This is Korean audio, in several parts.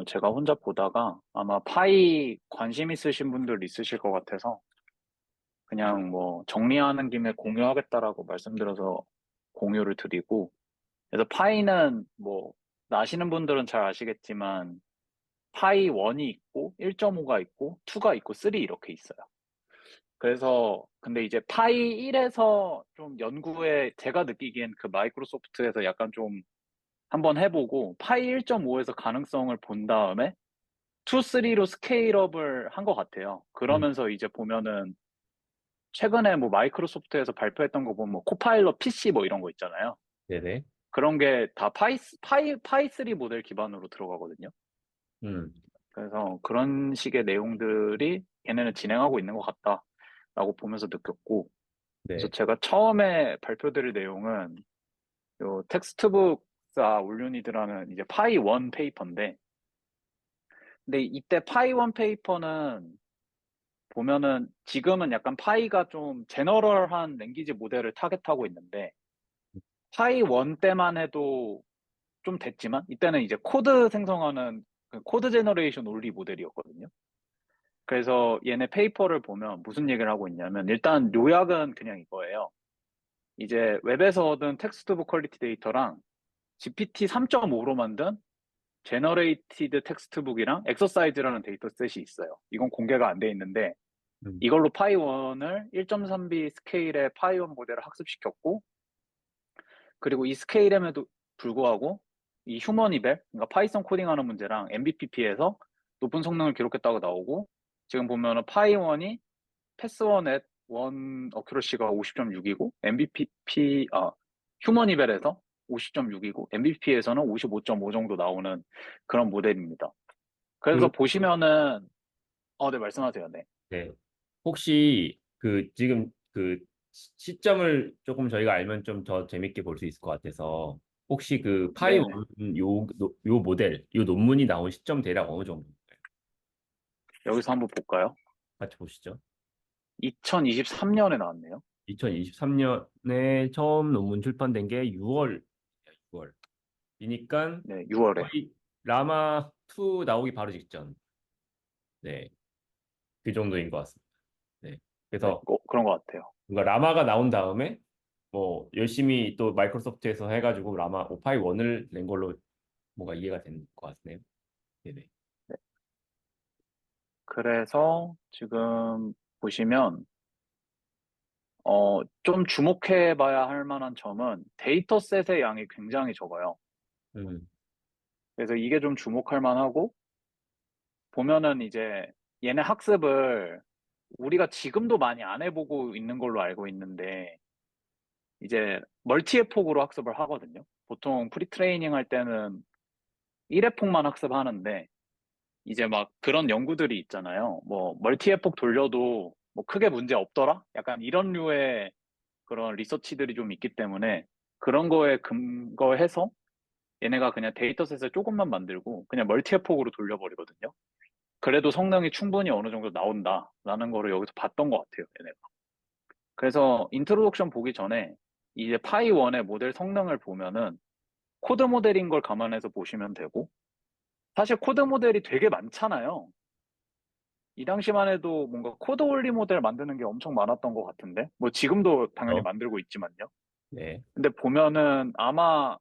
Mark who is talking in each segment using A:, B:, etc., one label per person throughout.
A: 제가 혼자 보다가 아마 파이 관심 있으신 분들 있으실 것 같아서 그냥 뭐 정리하는 김에 공유하겠다라고 말씀드려서 공유를 드리고, 그래서 파이는 뭐 아시는 분들은 잘 아시겠지만 파이 1이 있고 1.5가 있고 2가 있고 3 이렇게 있어요. 그래서 근데 이제 파이 1에서 좀 연구에 제가 느끼기엔 그 마이크로소프트에서 약간 좀 한번 해보고 파이 1.5에서 가능성을 본 다음에 2, 3로 스케일업을 한 것 같아요.
B: 음,
A: 그러면서 이제 보면은 최근에 뭐 마이크로소프트에서 발표했던 거 보면 뭐 코파일럿 PC 뭐 이런 거 있잖아요.
B: 네네.
A: 그런 게 다 파이 3 모델 기반으로 들어가거든요.
B: 음,
A: 그래서 그런 식의 내용들이 걔네는 진행하고 있는 것 같다라고 보면서 느꼈고, 그래서
B: 네.
A: 제가 처음에 발표드릴 내용은 요 텍스트북사 올유니드라는 이제 파이 1 페이퍼인데, 근데 이때 파이 1 페이퍼는 보면은 지금은 약간 파이가 좀 제너럴한 랭귀지 모델을 타겟하고 있는데 파이 1 때만 해도 좀 됐지만 이때는 이제 코드 생성하는 그 코드 제너레이션 온리 모델이었거든요. 그래서 얘네 페이퍼를 보면 무슨 얘기를 하고 있냐면 일단 요약은 그냥 이거예요. 이제 웹에서 얻은 텍스트북 퀄리티 데이터랑 GPT 3.5로 만든 제너레이티드 텍스트북이랑 엑서사이즈라는 데이터셋이 있어요. 이건 공개가 안 돼 있는데
B: 음,
A: 이걸로 파이1을 1.3B 스케일의 파이1 모델을 학습시켰고, 그리고 이 스케일임에도 불구하고 이 휴먼 이벨, 그러니까 파이썬 코딩하는 문제랑 MBPP에서 높은 성능을 기록했다고 나오고, 지금 보면은 파이1이 패스1 at 1 어큐러시가 50.6이고, 휴먼 이벨에서 50.6이고, MBP에서는 55.5 정도 나오는 그런 모델입니다. 그래서
B: 그,
A: 보시면은, 네, 말씀하세요. 네.
B: 네. 혹시 지금 시점을 조금 저희가 알면 좀 더 재밌게 볼 수 있을 것 같아서 혹시 그 파이원
A: 네네.
B: 요 모델, 요 논문이 나온 시점 대략 어느 정도
A: 여기서 한번 볼까요?
B: 같이 보시죠.
A: 2023년에 나왔네요.
B: 2023년에 처음 논문 출판된 게 6월이니까
A: 네, 6월에.
B: 거의 라마 2 나오기 바로 직전. 네, 그 정도인 것 같습니다. 네.
A: 네,
B: 그래서
A: 그런 것 같아요.
B: 뭔가 라마가 나온 다음에 뭐 열심히 또 마이크로소프트에서 해가지고 라마 오파이 1을 낸 걸로 뭔가 이해가 되는 것 같네요. 네네.
A: 네, 그래서 지금 보시면, 좀 주목해 봐야 할 만한 점은 데이터셋의 양이 굉장히 적어요.
B: 음,
A: 그래서 이게 좀 주목할 만하고, 보면은 이제 얘네 학습을 우리가 지금도 많이 안 해보고 있는 걸로 알고 있는데, 이제 멀티의 폭으로 학습을 하거든요. 보통 프리트레이닝 할 때는 1회 폭만 학습하는데, 이제 막 그런 연구들이 있잖아요. 뭐, 멀티에폭 돌려도 뭐 크게 문제 없더라? 약간 이런 류의 그런 리서치들이 좀 있기 때문에 그런 거에 근거해서 얘네가 그냥 데이터셋을 조금만 만들고 그냥 멀티에폭으로 돌려버리거든요. 그래도 성능이 충분히 어느 정도 나온다라는 거를 여기서 봤던 것 같아요, 얘네가. 그래서 인트로덕션 보기 전에 이제 파이1의 모델 성능을 보면은 코드 모델인 걸 감안해서 보시면 되고, 사실 코드 모델이 되게 많잖아요. 이 당시만 해도 뭔가 코드 올리 모델 만드는 게 엄청 많았던 것 같은데, 뭐 지금도 당연히
B: 어,
A: 만들고 있지만요.
B: 네.
A: 근데 보면은 아마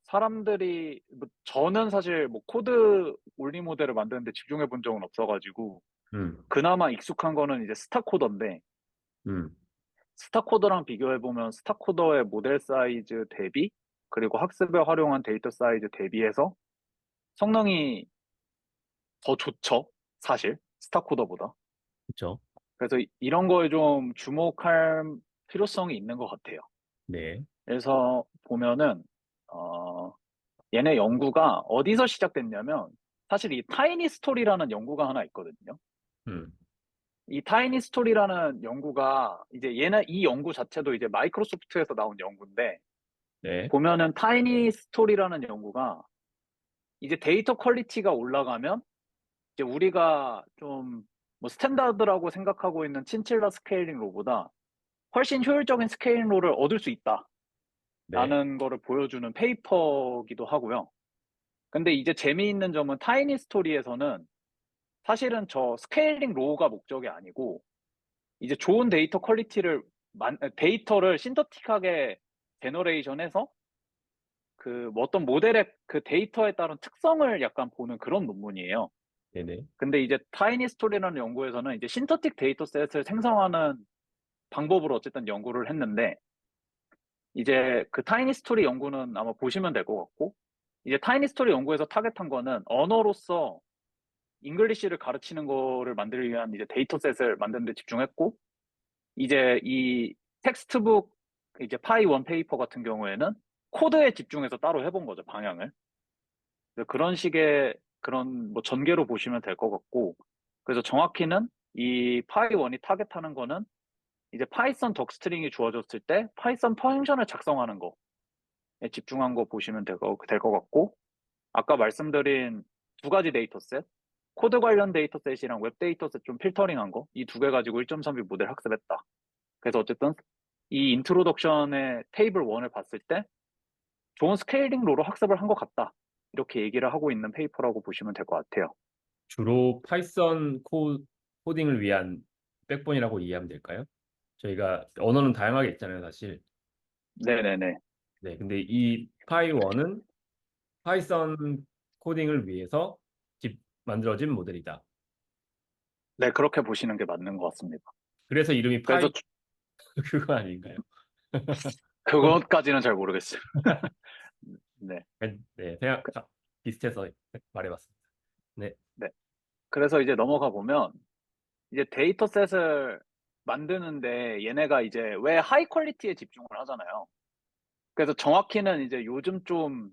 A: 사람들이, 뭐 저는 사실 뭐 코드 올리 모델을 만드는데 집중해 본 적은 없어가지고,
B: 음,
A: 그나마 익숙한 거는 이제 스타코더인데,
B: 음,
A: 스타코더랑 비교해 보면 스타코더의 모델 사이즈 대비, 그리고 학습에 활용한 데이터 사이즈 대비해서 성능이 더 좋죠, 사실. 스타코더보다.
B: 그렇죠.
A: 그래서 이런 거에 좀 주목할 필요성이 있는 것 같아요.
B: 네.
A: 그래서 보면은, 어, 얘네 연구가 어디서 시작됐냐면, 사실 이 타이니 스토리라는 연구가 하나 있거든요.
B: 음,
A: 이 타이니 스토리라는 연구가, 이제 얘네, 이 연구 자체도 이제 마이크로소프트에서 나온 연구인데,
B: 네.
A: 보면은 타이니 스토리라는 연구가 이제 데이터 퀄리티가 올라가면, 이제 우리가 좀, 뭐 스탠다드라고 생각하고 있는 친칠라 스케일링 로보다 훨씬 효율적인 스케일링 롤을 얻을 수 있다. 라는 거를 보여주는 페이퍼기도 하고요.
B: 네.
A: 근데 이제 재미있는 점은 타이니 스토리에서는 사실은 저 스케일링 로우가 목적이 아니고 이제 좋은 데이터 퀄리티를 데이터를 신터틱하게 제너레이션해서 뭐 어떤 모델의 그 데이터에 따른 특성을 약간 보는 그런 논문이에요.
B: 네네.
A: 근데 이제 타이니 스토리라는 연구에서는 이제 신터틱 데이터셋을 생성하는 방법으로 어쨌든 연구를 했는데 이제 그 타이니 스토리 연구는 아마 보시면 될 것 같고 이제 타이니 스토리 연구에서 타겟한 거는 언어로서 잉글리시를 가르치는 거를 만들기 위한 이제 데이터셋을 만드는 데 집중했고 이제 이 텍스트북 이제 파이 원 페이퍼 같은 경우에는 코드에 집중해서 따로 해본 거죠, 방향을. 그래서 그런 식의 그런 뭐 전개로 보시면 될 것 같고 그래서 정확히는 이 파이 원이 타겟하는 거는 이제 파이썬 덕스트링이 주어졌을 때 파이썬 펑션을 작성하는 거에 집중한 거 보시면 될 것 같고 아까 말씀드린 두 가지 데이터셋 코드 관련 데이터셋이랑 웹 데이터셋 좀 필터링한 거 이 두 개 가지고 1.3B 모델 학습했다. 그래서 어쨌든 이 인트로덕션의 테이블 1을 봤을 때 좋은 스케일링 로로 학습을 한 것 같다. 이렇게 얘기를 하고 있는 페이퍼라고 보시면 될 것 같아요.
B: 주로 파이썬 코딩을 위한 백본이라고 이해하면 될까요? 저희가 언어는 다양하게 있잖아요, 사실.
A: 네네네.
B: 네, 근데 이 파이1은 파이썬 코딩을 위해서 만들어진 모델이다.
A: 네, 그렇게 보시는 게 맞는 것 같습니다.
B: 그래서 이름이
A: 그래서
B: 파이 그거 아닌가요?
A: 그것까지는 잘 모르겠어요. 네.
B: 네, 비슷해서 말해봤습니다. 네,
A: 네. 그래서 이제 넘어가 보면 이제 데이터셋을 만드는데 얘네가 이제 왜 하이 퀄리티에 집중을 하잖아요. 그래서 정확히는 이제 요즘 좀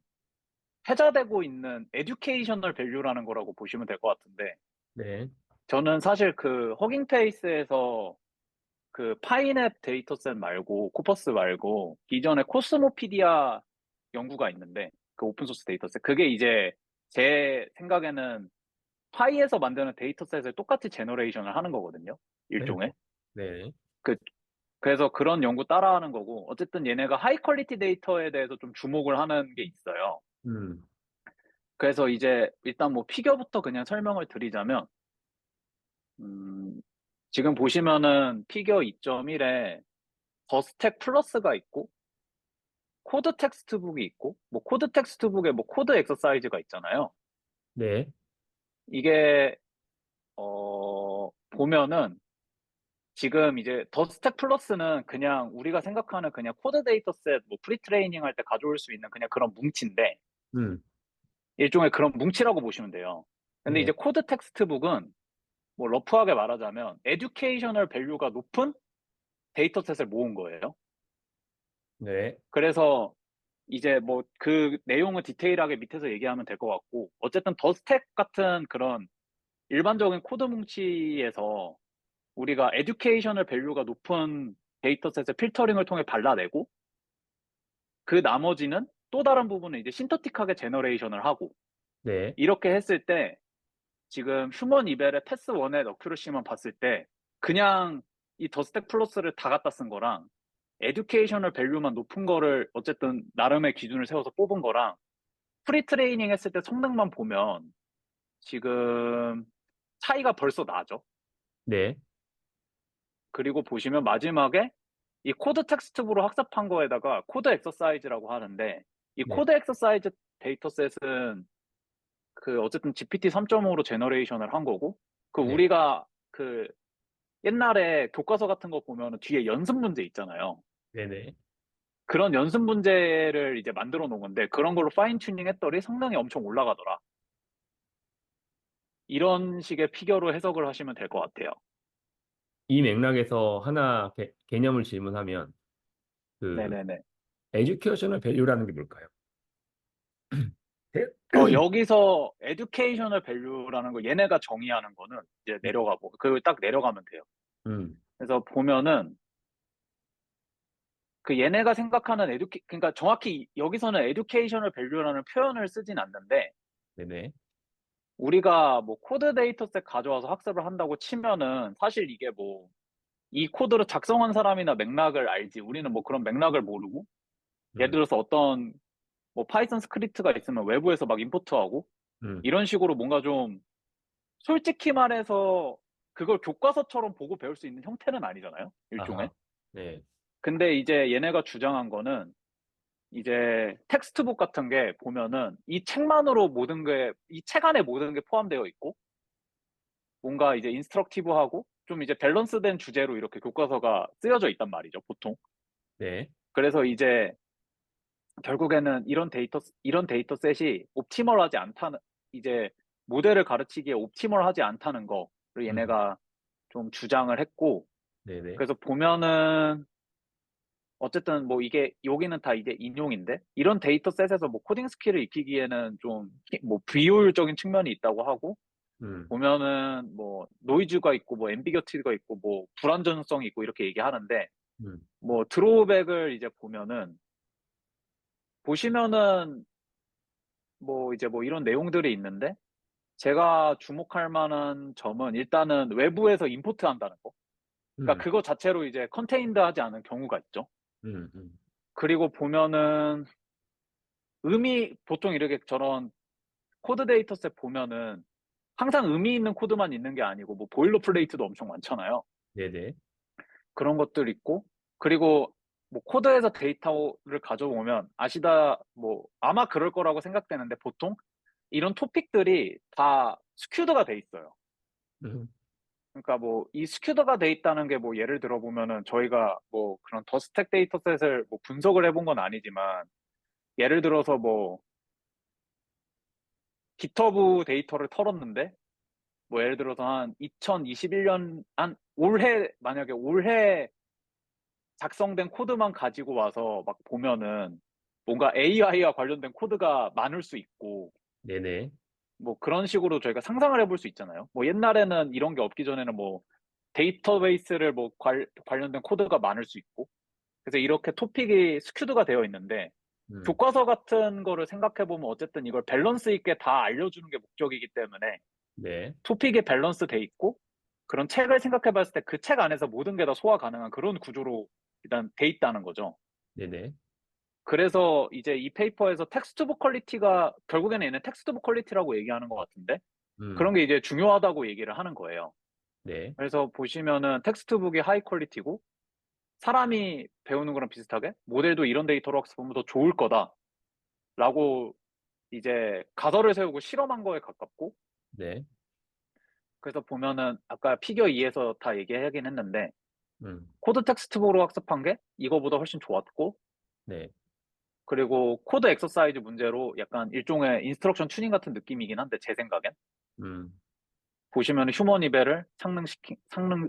A: 회자되고 있는 에듀케이셔널 밸류라는 거라고 보시면 될 것 같은데
B: 네,
A: 저는 사실 그 허깅페이스에서 그 파이넷 데이터셋 말고 코퍼스 말고 이전에 코스모피디아 연구가 있는데 그 오픈소스 데이터셋 그게 이제 제 생각에는 파이에서 만드는 데이터셋을 똑같이 제너레이션을 하는 거거든요.
B: 네,
A: 일종의.
B: 네,
A: 그, 그래서 그런 연구 따라하는 거고 어쨌든 얘네가 하이 퀄리티 데이터에 대해서 좀 주목을 하는 게 있어요.
B: 음,
A: 그래서 이제 일단 뭐 피겨부터 그냥 설명을 드리자면 음, 지금 보시면은 피겨 2.1에 더 스택 플러스가 있고 코드 텍스트북이 있고 뭐 코드 텍스트북에 뭐 코드 엑서사이즈가 있잖아요.
B: 네,
A: 이게 보면은 지금 이제 더 스택 플러스는 그냥 우리가 생각하는 그냥 코드 데이터셋 뭐 프리트레이닝 할 때 가져올 수 있는 그냥 그런 뭉치인데
B: 음,
A: 일종의 그런 뭉치라고 보시면 돼요. 근데
B: 네,
A: 이제 코드 텍스트북은 뭐 러프하게 말하자면 에듀케이셔널 밸류가 높은 데이터셋을 모은 거예요.
B: 네,
A: 그래서 이제 뭐 그 내용은 디테일하게 밑에서 얘기하면 될 것 같고 어쨌든 더 스택 같은 그런 일반적인 코드 뭉치에서 우리가 에듀케이셔널 밸류가 높은 데이터셋의 필터링을 통해 발라내고 그 나머지는 또 다른 부분은 이제 신터틱하게 제너레이션을 하고
B: 네,
A: 이렇게 했을 때 지금 휴먼 이벨의 패스 1의 어큐러시만 봤을 때 그냥 이 더스택 플러스를 다 갖다 쓴 거랑 에듀케이셔널 밸류만 높은 거를 어쨌든 나름의 기준을 세워서 뽑은 거랑 프리 트레이닝 했을 때 성능만 보면 지금 차이가 벌써 나죠.
B: 네,
A: 그리고 보시면 마지막에 이 코드 텍스트북으로 학습한 거에다가 코드 엑서사이즈라고 하는데 이
B: 네,
A: 코드 엑서사이즈 데이터셋은 그 어쨌든 GPT 3.5로 제너레이션을 한 거고 그
B: 네,
A: 우리가 그 옛날에 교과서 같은 거 보면 뒤에 연습 문제 있잖아요.
B: 네, 네.
A: 그런 연습 문제를 이제 만들어 놓은 건데 그런 걸로 파인 튜닝 했더니 성능이 엄청 올라가더라. 이런 식의 피겨로 해석을 하시면 될 것 같아요.
B: 이 맥락에서 하나 개념을 질문하면 그
A: 네네네.
B: 에듀케이셔널 밸류라는 게 뭘까요?
A: 여기서 에듀케이셔널 밸류라는 거 얘네가 정의하는 거는 이제 내려가고 그 딱 내려가면 돼요.
B: 음,
A: 그래서 보면은 그 얘네가 생각하는 그러니까 정확히 여기서는 에듀케이셔널 밸류라는 표현을 쓰진 않는데
B: 네네,
A: 우리가 뭐 코드 데이터셋 가져와서 학습을 한다고 치면은 사실 이게 뭐 이 코드를 작성한 사람이나 맥락을 알지 우리는 뭐 그런 맥락을 모르고 예를
B: 음,
A: 들어서 어떤 뭐 파이썬 스크립트가 있으면 외부에서 막 임포트하고
B: 음,
A: 이런 식으로 뭔가 좀 솔직히 말해서 그걸 교과서처럼 보고 배울 수 있는 형태는 아니잖아요. 일종의.
B: 아하, 네,
A: 근데 이제 얘네가 주장한 거는 이제 텍스트북 같은 게 보면은 이 책만으로 모든 게, 이 책 안에 모든 게 포함되어 있고 뭔가 이제 인스트럭티브하고 좀 이제 밸런스된 주제로 이렇게 교과서가 쓰여져 있단 말이죠, 보통.
B: 네,
A: 그래서 이제 결국에는 이런 데이터 셋이 옵티멀하지 않다는, 이제 모델을 가르치기에 옵티멀하지 않다는 거를
B: 음,
A: 얘네가 좀 주장을 했고,
B: 네네,
A: 그래서 보면은 어쨌든 뭐 이게 여기는 다 이제 인용인데 이런 데이터 셋에서 뭐 코딩 스킬을 익히기에는 좀 뭐 비효율적인 측면이 있다고 하고
B: 음,
A: 보면은 뭐 노이즈가 있고 뭐 앰비거티가 있고 뭐 불안전성이 있고 이렇게 얘기하는데
B: 음,
A: 뭐 드로우백을 이제 보시면은 뭐 이제 뭐 이런 내용들이 있는데 제가 주목할 만한 점은 일단은 외부에서 임포트 한다는 거. 그러니까
B: 음,
A: 그거 자체로 이제 컨테인드 하지 않은 경우가 있죠.
B: 음, 음,
A: 그리고 보면은 보통 이렇게 저런 코드 데이터셋 보면은 항상 의미 있는 코드만 있는 게 아니고 뭐 보일러 플레이트도 엄청 많잖아요.
B: 네네,
A: 그런 것들 있고 그리고 뭐 코드에서 데이터를 가져오면 뭐 아마 그럴 거라고 생각되는데 보통 이런 토픽들이 다 스큐드가 돼 있어요.
B: 음,
A: 그러니까 뭐 이 스큐드가 돼 있다는 게 뭐 예를 들어 보면은 저희가 뭐 그런 더스택 데이터셋을 뭐 분석을 해본 건 아니지만 예를 들어서 뭐 깃허브 데이터를 털었는데 뭐 예를 들어서 한 2021년 만약에 올해 작성된 코드만 가지고 와서 막 보면은 뭔가 AI와 관련된 코드가 많을 수 있고
B: 네네,
A: 뭐 그런 식으로 저희가 상상을 해볼 수 있잖아요. 뭐 옛날에는 이런 게 없기 전에는 뭐 데이터베이스를 뭐 관련된 코드가 많을 수 있고 그래서 이렇게 토픽이 스큐드가 되어 있는데
B: 음,
A: 교과서 같은 거를 생각해 보면 어쨌든 이걸 밸런스 있게 다 알려주는 게 목적이기 때문에
B: 네,
A: 토픽이 밸런스 돼 있고 그런 책을 생각해 봤을 때 그 책 안에서 모든 게 다 소화 가능한 그런 구조로 일단 돼 있다는 거죠.
B: 네네,
A: 그래서 이제 이 페이퍼에서 텍스트북 퀄리티가 결국에는 얘는 텍스트북 퀄리티라고 얘기하는 것 같은데 그런
B: 음,
A: 게 이제 중요하다고 얘기를 하는 거예요.
B: 네,
A: 그래서 보시면은 텍스트북이 하이 퀄리티고 사람이 배우는 거랑 비슷하게 모델도 이런 데이터로 학습하면 더 좋을 거다라고 이제 가설을 세우고 실험한 거에 가깝고
B: 네,
A: 그래서 보면은 아까 피겨 2에서 다 얘기하긴 했는데
B: 음,
A: 코드 텍스트북으로 학습한 게 이거보다 훨씬 좋았고
B: 네,
A: 그리고 코드 엑서사이즈 문제로 약간 일종의 인스트럭션 튜닝 같은 느낌이긴 한데 제 생각엔
B: 음,
A: 보시면 휴먼 이벨을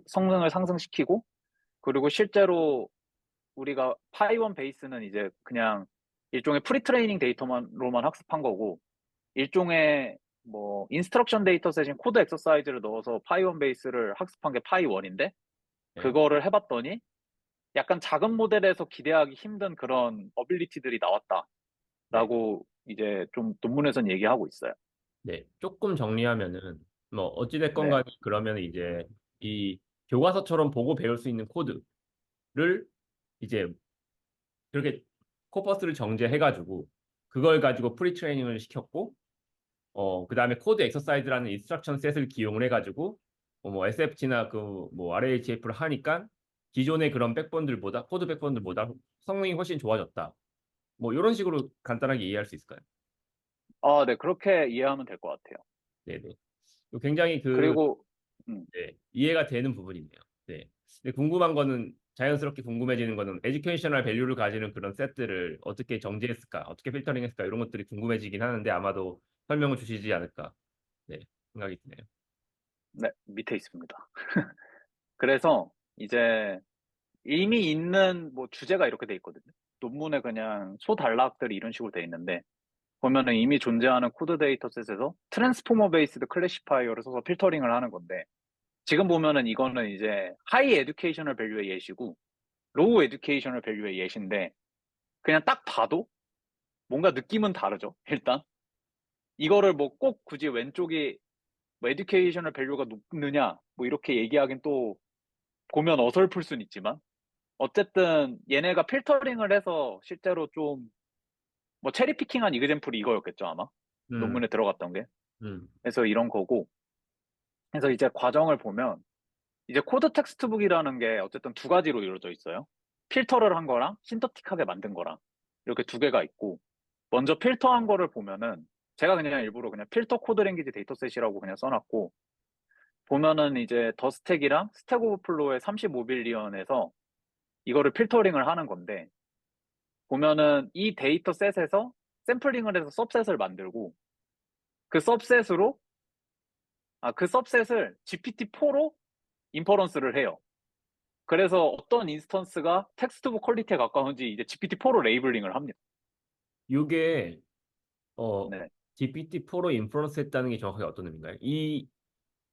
A: 성능을 상승시키고 그리고 실제로 우리가 파이원 베이스는 이제 그냥 일종의 프리트레이닝 데이터만로만 학습한 거고 일종의 뭐 인스트럭션 데이터셋인 코드 엑서사이즈를 넣어서 파이원 베이스를 학습한 게 파이원인데
B: 네,
A: 그거를 해봤더니 약간 작은 모델에서 기대하기 힘든 그런 어빌리티들이
B: 네,
A: 나왔다라고 이제 좀 논문에선 얘기하고 있어요.
B: 네. 조금 정리하면은 뭐 어찌됐건
A: 네,
B: 간에 그러면 이제 이 교과서처럼 보고 배울 수 있는 코드를 이제 그렇게 코퍼스를 정제해가지고 그걸 가지고 프리 트레이닝을 시켰고 그다음에 코드 엑서사이즈라는 인스트럭션 셋을 기용을 해가지고 뭐 SFT나 그 뭐 RLHF를 하니까 기존의 그런 백본들보다 코드 백본들보다 성능이 훨씬 좋아졌다. 뭐 이런 식으로 간단하게 이해할 수 있을까요?
A: 네, 그렇게 이해하면 될 것 같아요.
B: 네네. 굉장히
A: 그리고 음,
B: 네, 이해가 되는 부분이네요. 네. 근데 궁금한 거는 자연스럽게 궁금해지는 거는 에듀케이셔널 밸류를 가지는 그런 셋들을 어떻게 정제했을까, 어떻게 필터링했을까 이런 것들이 궁금해지긴 하는데 아마도 설명을 주시지 않을까. 네, 생각이 드네요.
A: 네, 밑에 있습니다. 그래서 이제 이미 있는 뭐 주제가 이렇게 돼 있거든요. 논문에 그냥 소단락들이 이런 식으로 돼 있는데 보면은 이미 존재하는 코드 데이터셋에서 트랜스포머 베이스드 클래시파이어를 써서 필터링을 하는 건데 지금 보면은 이거는 이제 하이 에듀케이셔널 밸류의 예시고 로우 에듀케이셔널 밸류의 예시인데 그냥 딱 봐도 뭔가 느낌은 다르죠. 일단 이거를 뭐 꼭 굳이 왼쪽이 뭐 에듀케이셔널 밸류가 높느냐 뭐 이렇게 얘기하긴 또 보면 어설플 순 있지만 어쨌든 얘네가 필터링을 해서 실제로 좀 뭐 체리 피킹한 이그젬플이 이거였겠죠, 아마.
B: 음,
A: 논문에 들어갔던 게.
B: 음,
A: 그래서 이런 거고. 그래서 이제 과정을 보면 이제 코드 텍스트북이라는 게 어쨌든 두 가지로 이루어져 있어요. 필터를 한 거랑 신터틱하게 만든 거랑 이렇게 두 개가 있고 먼저 필터한 거를 보면은 제가 그냥 일부러 그냥 필터 코드 랭귀지 데이터셋이라고 그냥 써놨고 보면은 이제 더스택이랑 스택 오버플로우의 35빌리언에서 이거를 필터링을 하는 건데 보면은 이 데이터셋에서 샘플링을 해서 सब셋을 만들고 그 सब셋으로 그 सब셋을 GPT-4로 인퍼런스를 해요. 그래서 어떤 인스턴스가 텍스트북 퀄리티에 가까운지 이제 GPT-4로 레이블링을 합니다.
B: 이게 어,
A: 네.
B: GPT-4로 인프런스 했다는 게 정확하게 어떤 의미인가요? 이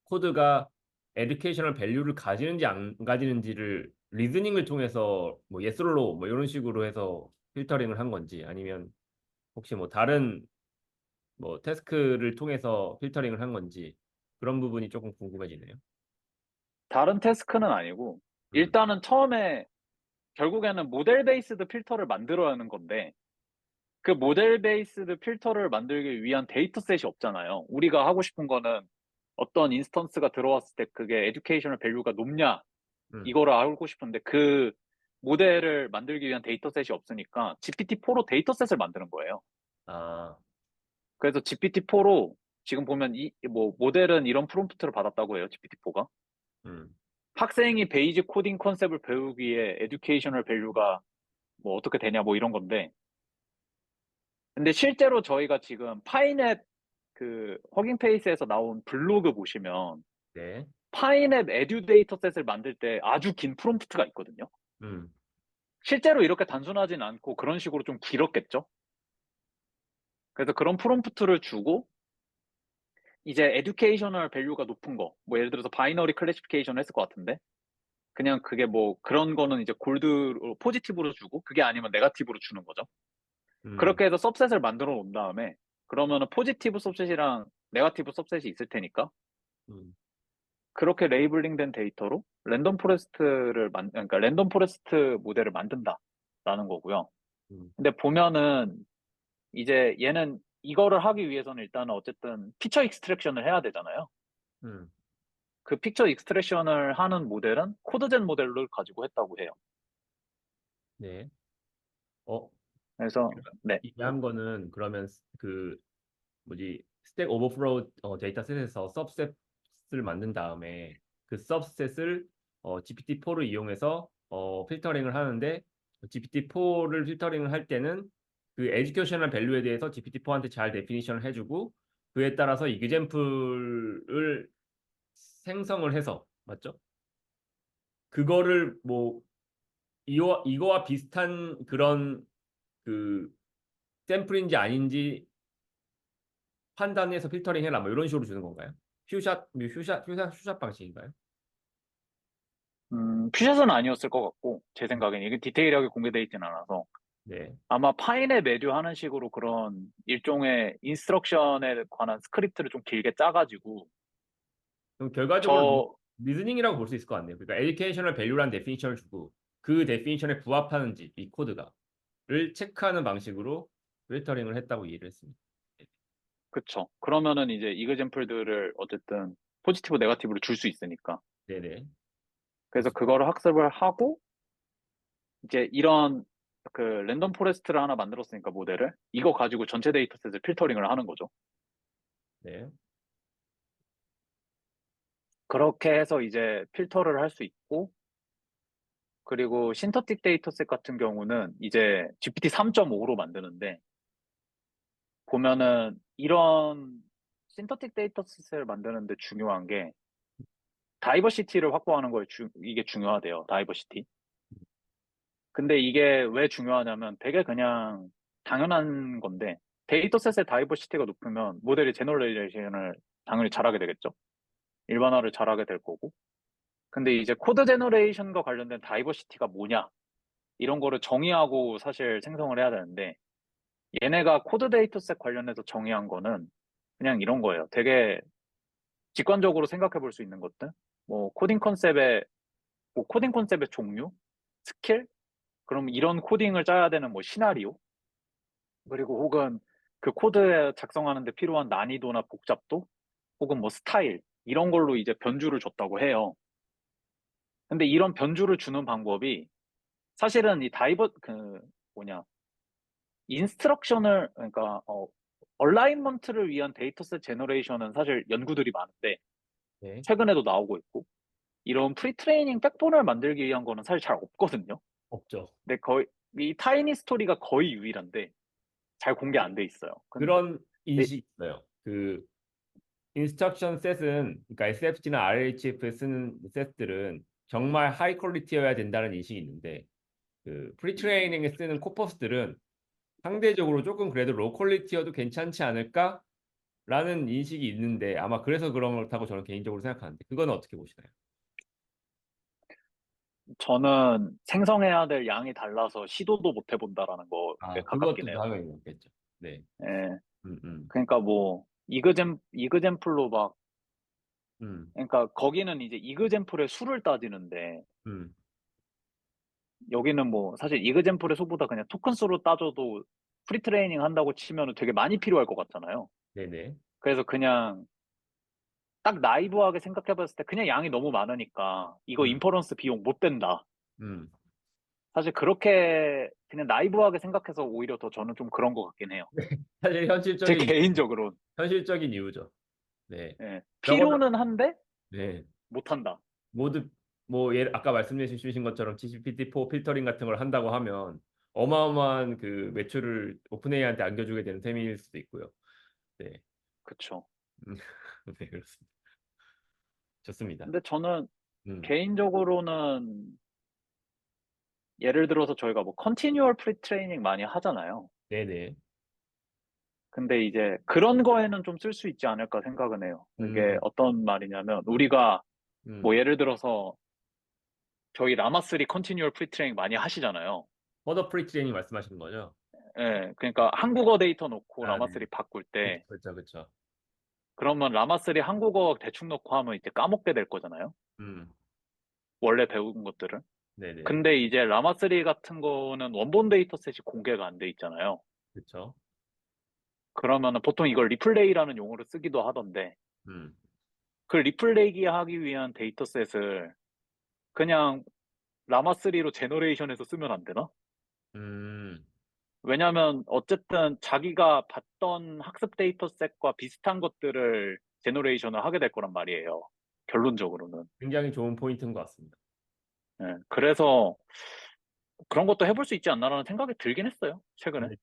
B: 코드가 에듀케이셔널 밸류를 가지는지 안 가지는지를 리즈닝을 통해서 뭐 예스로 뭐 이런 식으로 해서 필터링을 한 건지 아니면 혹시 뭐 다른 뭐 태스크를 통해서 필터링을 한 건지 그런 부분이 조금 궁금해지네요.
A: 다른 태스크는 아니고
B: 음,
A: 일단은 처음에 결국에는 모델 베이스드 필터를 만들어야 하는 건데 그 모델 베이스드 필터를 만들기 위한 데이터셋이 없잖아요. 우리가 하고 싶은 거는 어떤 인스턴스가 들어왔을 때 그게 에듀케이셔널 밸류가 높냐
B: 음,
A: 이거를 알고 싶은데 그 모델을 만들기 위한 데이터셋이 없으니까 GPT-4로 데이터셋을 만드는 거예요.
B: 아,
A: 그래서 GPT-4로 지금 보면 이 뭐 모델은 이런 프롬프트를 받았다고 해요. GPT-4가.
B: 음,
A: 학생이 베이직 코딩 컨셉을 배우기에 에듀케이셔널 밸류가 뭐 어떻게 되냐 뭐 이런 건데. 근데 실제로 저희가 지금 파이넷 그 허깅페이스에서 나온 블로그 보시면
B: 네,
A: 파이넷 에듀 데이터셋을 만들 때 아주 긴 프롬프트가 있거든요.
B: 음,
A: 실제로 이렇게 단순하진 않고 그런 식으로 좀 길었겠죠. 그래서 그런 프롬프트를 주고 이제 에듀케이셔널 밸류가 높은 거, 뭐 예를 들어서 바이너리 클래시피케이션 했을 것 같은데 그냥 그게 뭐 그런 거는 이제 골드로 포지티브로 주고 그게 아니면 네가티브로 주는 거죠.
B: 음,
A: 그렇게 해서 सब셋을 만들어 놓은 다음에 그러면은 포지티브 सब셋이랑 네가티브 सब셋이 있을 테니까
B: 음,
A: 그렇게 레이블링된 데이터로 랜덤 포레스트를 그러니까 랜덤 포레스트 모델을 만든다라는 거고요.
B: 음,
A: 근데 보면은 이제 얘는 이거를 하기 위해서는 일단은 어쨌든 피처 익스트랙션을 해야 되잖아요.
B: 음,
A: 그 피처 익스트랙션을 하는 모델은 코드젠 모델을 가지고 했다고 해요.
B: 네. 어,
A: 그래서 네,
B: 이해한 거는 그러면 그 뭐지 스택 오버플로우 데이터셋에서 सब셋을 만든 다음에 그 सब셋을 GPT-4를 이용해서 필터링을 하는데 GPT-4를 필터링을 할 때는 그 에듀케이셔널 밸류에 대해서 GPT-4한테 잘 데피니션을 해주고 그에 따라서 이그젠플을 생성을 해서 맞죠? 그거를 뭐 이거와 비슷한 그런 그 샘플인지 아닌지 판단해서 필터링 해라 뭐 이런 식으로 주는 건가요? 퓨샷 방식인가요?
A: 퓨샷은 아니었을 것 같고 제 생각엔 이게 디테일하게 공개되어 있지는 않아서
B: 네.
A: 아마 파인에 매듀 하는 식으로 그런 일종의 인스트럭션에 관한 스크립트를 좀 길게 짜가지고
B: 그럼 결과적으로
A: 저
B: 리즈닝이라고 볼 수 있을 것 같네요. 그러니까 에듀케이셔널 밸류라는 데피니션을 주고 그 데피니션에 부합하는지 이 코드가를 체크하는 방식으로 필터링을 했다고 이해를 했습니다.
A: 그쵸. 그러면은 이제 이그젠플들을 어쨌든 포지티브, 네거티브로 줄 수 있으니까.
B: 네네.
A: 그래서 그거를 학습을 하고 이제 이런 그 랜덤 포레스트를 하나 만들었으니까 모델을 이거 가지고 전체 데이터셋을 필터링을 하는 거죠.
B: 네.
A: 그렇게 해서 이제 필터를 할 수 있고 그리고 신터틱 데이터셋 같은 경우는 이제 GPT 3.5로 만드는데 보면은 이런 신터틱 데이터셋을 만드는데 중요한 게 다이버시티를 확보하는 거에 이게 중요하대요. 다이버시티. 근데 이게 왜 중요하냐면 되게 그냥 당연한 건데 데이터셋의 다이버시티가 높으면 모델이 제너레이션을 당연히 잘하게 되겠죠. 일반화를 잘하게 될 거고. 근데 이제 코드 제너레이션과 관련된 다이버시티가 뭐냐 이런 거를 정의하고 사실 생성을 해야 되는데 얘네가 코드 데이터셋 관련해서 정의한 거는 그냥 이런 거예요. 되게 직관적으로 생각해 볼 수 있는 것들. 뭐 코딩 컨셉의 종류, 스킬, 그럼 이런 코딩을 짜야 되는 뭐 시나리오, 그리고 혹은 그 코드에 작성하는데 필요한 난이도나 복잡도 혹은 뭐 스타일 이런 걸로 이제 변주를 줬다고 해요. 근데 이런 변주를 주는 방법이 사실은 이 다이버 그 뭐냐 인스트럭션을 그러니까 얼라이먼트를 위한 데이터셋 제너레이션은 사실 연구들이 많은데
B: 네.
A: 최근에도 나오고 있고 이런 프리트레이닝 백본을 만들기 위한 거는 사실 잘 없거든요.
B: 없죠.
A: 근데 거의 이 타이니 스토리가 거의 유일한데 잘 공개 안 돼 있어요.
B: 그런
A: 근데
B: 인식이 있어요. 그 인스트럭션 셋은 그러니까 SFG나 RLHF에 쓰는 셋들은 정말 하이 퀄리티여야 된다는 인식이 있는데 그 프리트레이닝에 쓰는 코퍼스들은 상대적으로 조금 그래도 로우 퀄리티여도 괜찮지 않을까라는 인식이 있는데 아마 그래서 그런 렇다고 저는 개인적으로 생각하는데 그거는 어떻게 보시나요?
A: 저는 생성해야 될 양이 달라서 시도도 못 해본다라는 거에
B: 아,
A: 가깝긴
B: 그것도
A: 해요.
B: 당연히 있겠죠. 네.
A: 예.
B: 음, 음,
A: 그러니까 뭐 이그젠플로 막
B: 음,
A: 그러니까 거기는 이제 이그젠플의 수를 따지는데
B: 음.
A: 여기는 뭐 사실 이그젠플의 수보다 그냥 토큰 수로 따져도 프리트레이닝 한다고 치면 되게 많이 필요할 것 같잖아요.
B: 네네.
A: 그래서 그냥 딱 나이브하게 생각해봤을 때 그냥 양이 너무 많으니까 이거
B: 음,
A: 인퍼런스 비용 못 된다.
B: 음.
A: 사실 그렇게 그냥 나이브하게 생각해서 오히려 더 저는 좀 그런 것 같긴 해요.
B: 사실
A: 제
B: 현실적인
A: 개인적으로는.
B: 현실적인 이유죠. 네.
A: 예.
B: 적어도
A: 필요는 한데
B: 네.
A: 못한다.
B: 모두 뭐 아까 말씀해 주신 것처럼 GPT-4 필터링 같은 걸 한다고 하면 어마어마한 그 매출을 오픈AI한테 안겨주게 되는 셈일 수도 있고요. 네.
A: 그쵸.
B: 음, 네, 그렇습니다. 좋습니다.
A: 근데 저는
B: 음,
A: 개인적으로는 예를 들어서 저희가 뭐 컨티뉴얼 프리트레이닝 많이 하잖아요.
B: 네네.
A: 근데 이제 그런 거에는 좀 쓸 수 있지 않을까 생각은 해요. 이게
B: 음,
A: 어떤 말이냐면 우리가
B: 음.
A: 뭐 예를 들어서 저희 라마3 컨티뉴얼 프리트레이닝 많이 하시잖아요.
B: 퍼더 프리 트레이닝 말씀하시는 거죠?
A: 예, 그러니까 한국어 데이터 놓고
B: 아, 네.
A: 라마3 바꿀 때
B: 그렇죠, 그렇죠.
A: 그러면 라마3 한국어 대충 넣고 하면 이제 까먹게 될 거잖아요.
B: 음,
A: 원래 배운 것들을.
B: 네네.
A: 근데 이제 라마3 같은 거는 원본 데이터셋이 공개가 안 돼 있잖아요.
B: 그렇죠.
A: 그러면은 보통 이걸 리플레이라는 용어를 쓰기도 하던데
B: 음,
A: 그 리플레이 하기 위한 데이터셋을 그냥 라마3로 제너레이션해서 쓰면 안 되나?
B: 음.
A: 왜냐면 어쨌든 자기가 봤던 학습 데이터셋과 비슷한 것들을 제너레이션을 하게 될 거란 말이에요. 결론적으로는.
B: 굉장히 좋은 포인트인 것 같습니다.
A: 예, 그래서 그런 것도 해볼 수 있지 않나라는 생각이 들긴 했어요. 최근에.
B: 네.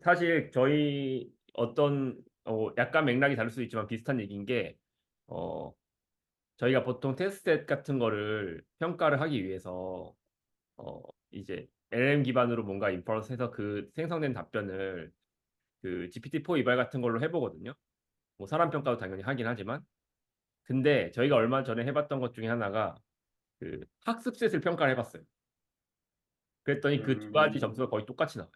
B: 사실 저희 어떤 약간 맥락이 다를 수 있지만 비슷한 얘기인 게 어, 저희가 보통 테스트셋 같은 거를 평가를 하기 위해서 어, 이제 LLM 기반으로 뭔가 인퍼런스해서 그 생성된 답변을 그 GPT-4 이발 같은 걸로 해보거든요. 뭐 사람 평가도 당연히 하긴 하지만 근데 저희가 얼마 전에 해봤던 것 중에 하나가 그 학습셋을 평가를 해봤어요. 그랬더니 그 두 가지
A: 음,
B: 점수가 거의 똑같이 나와요.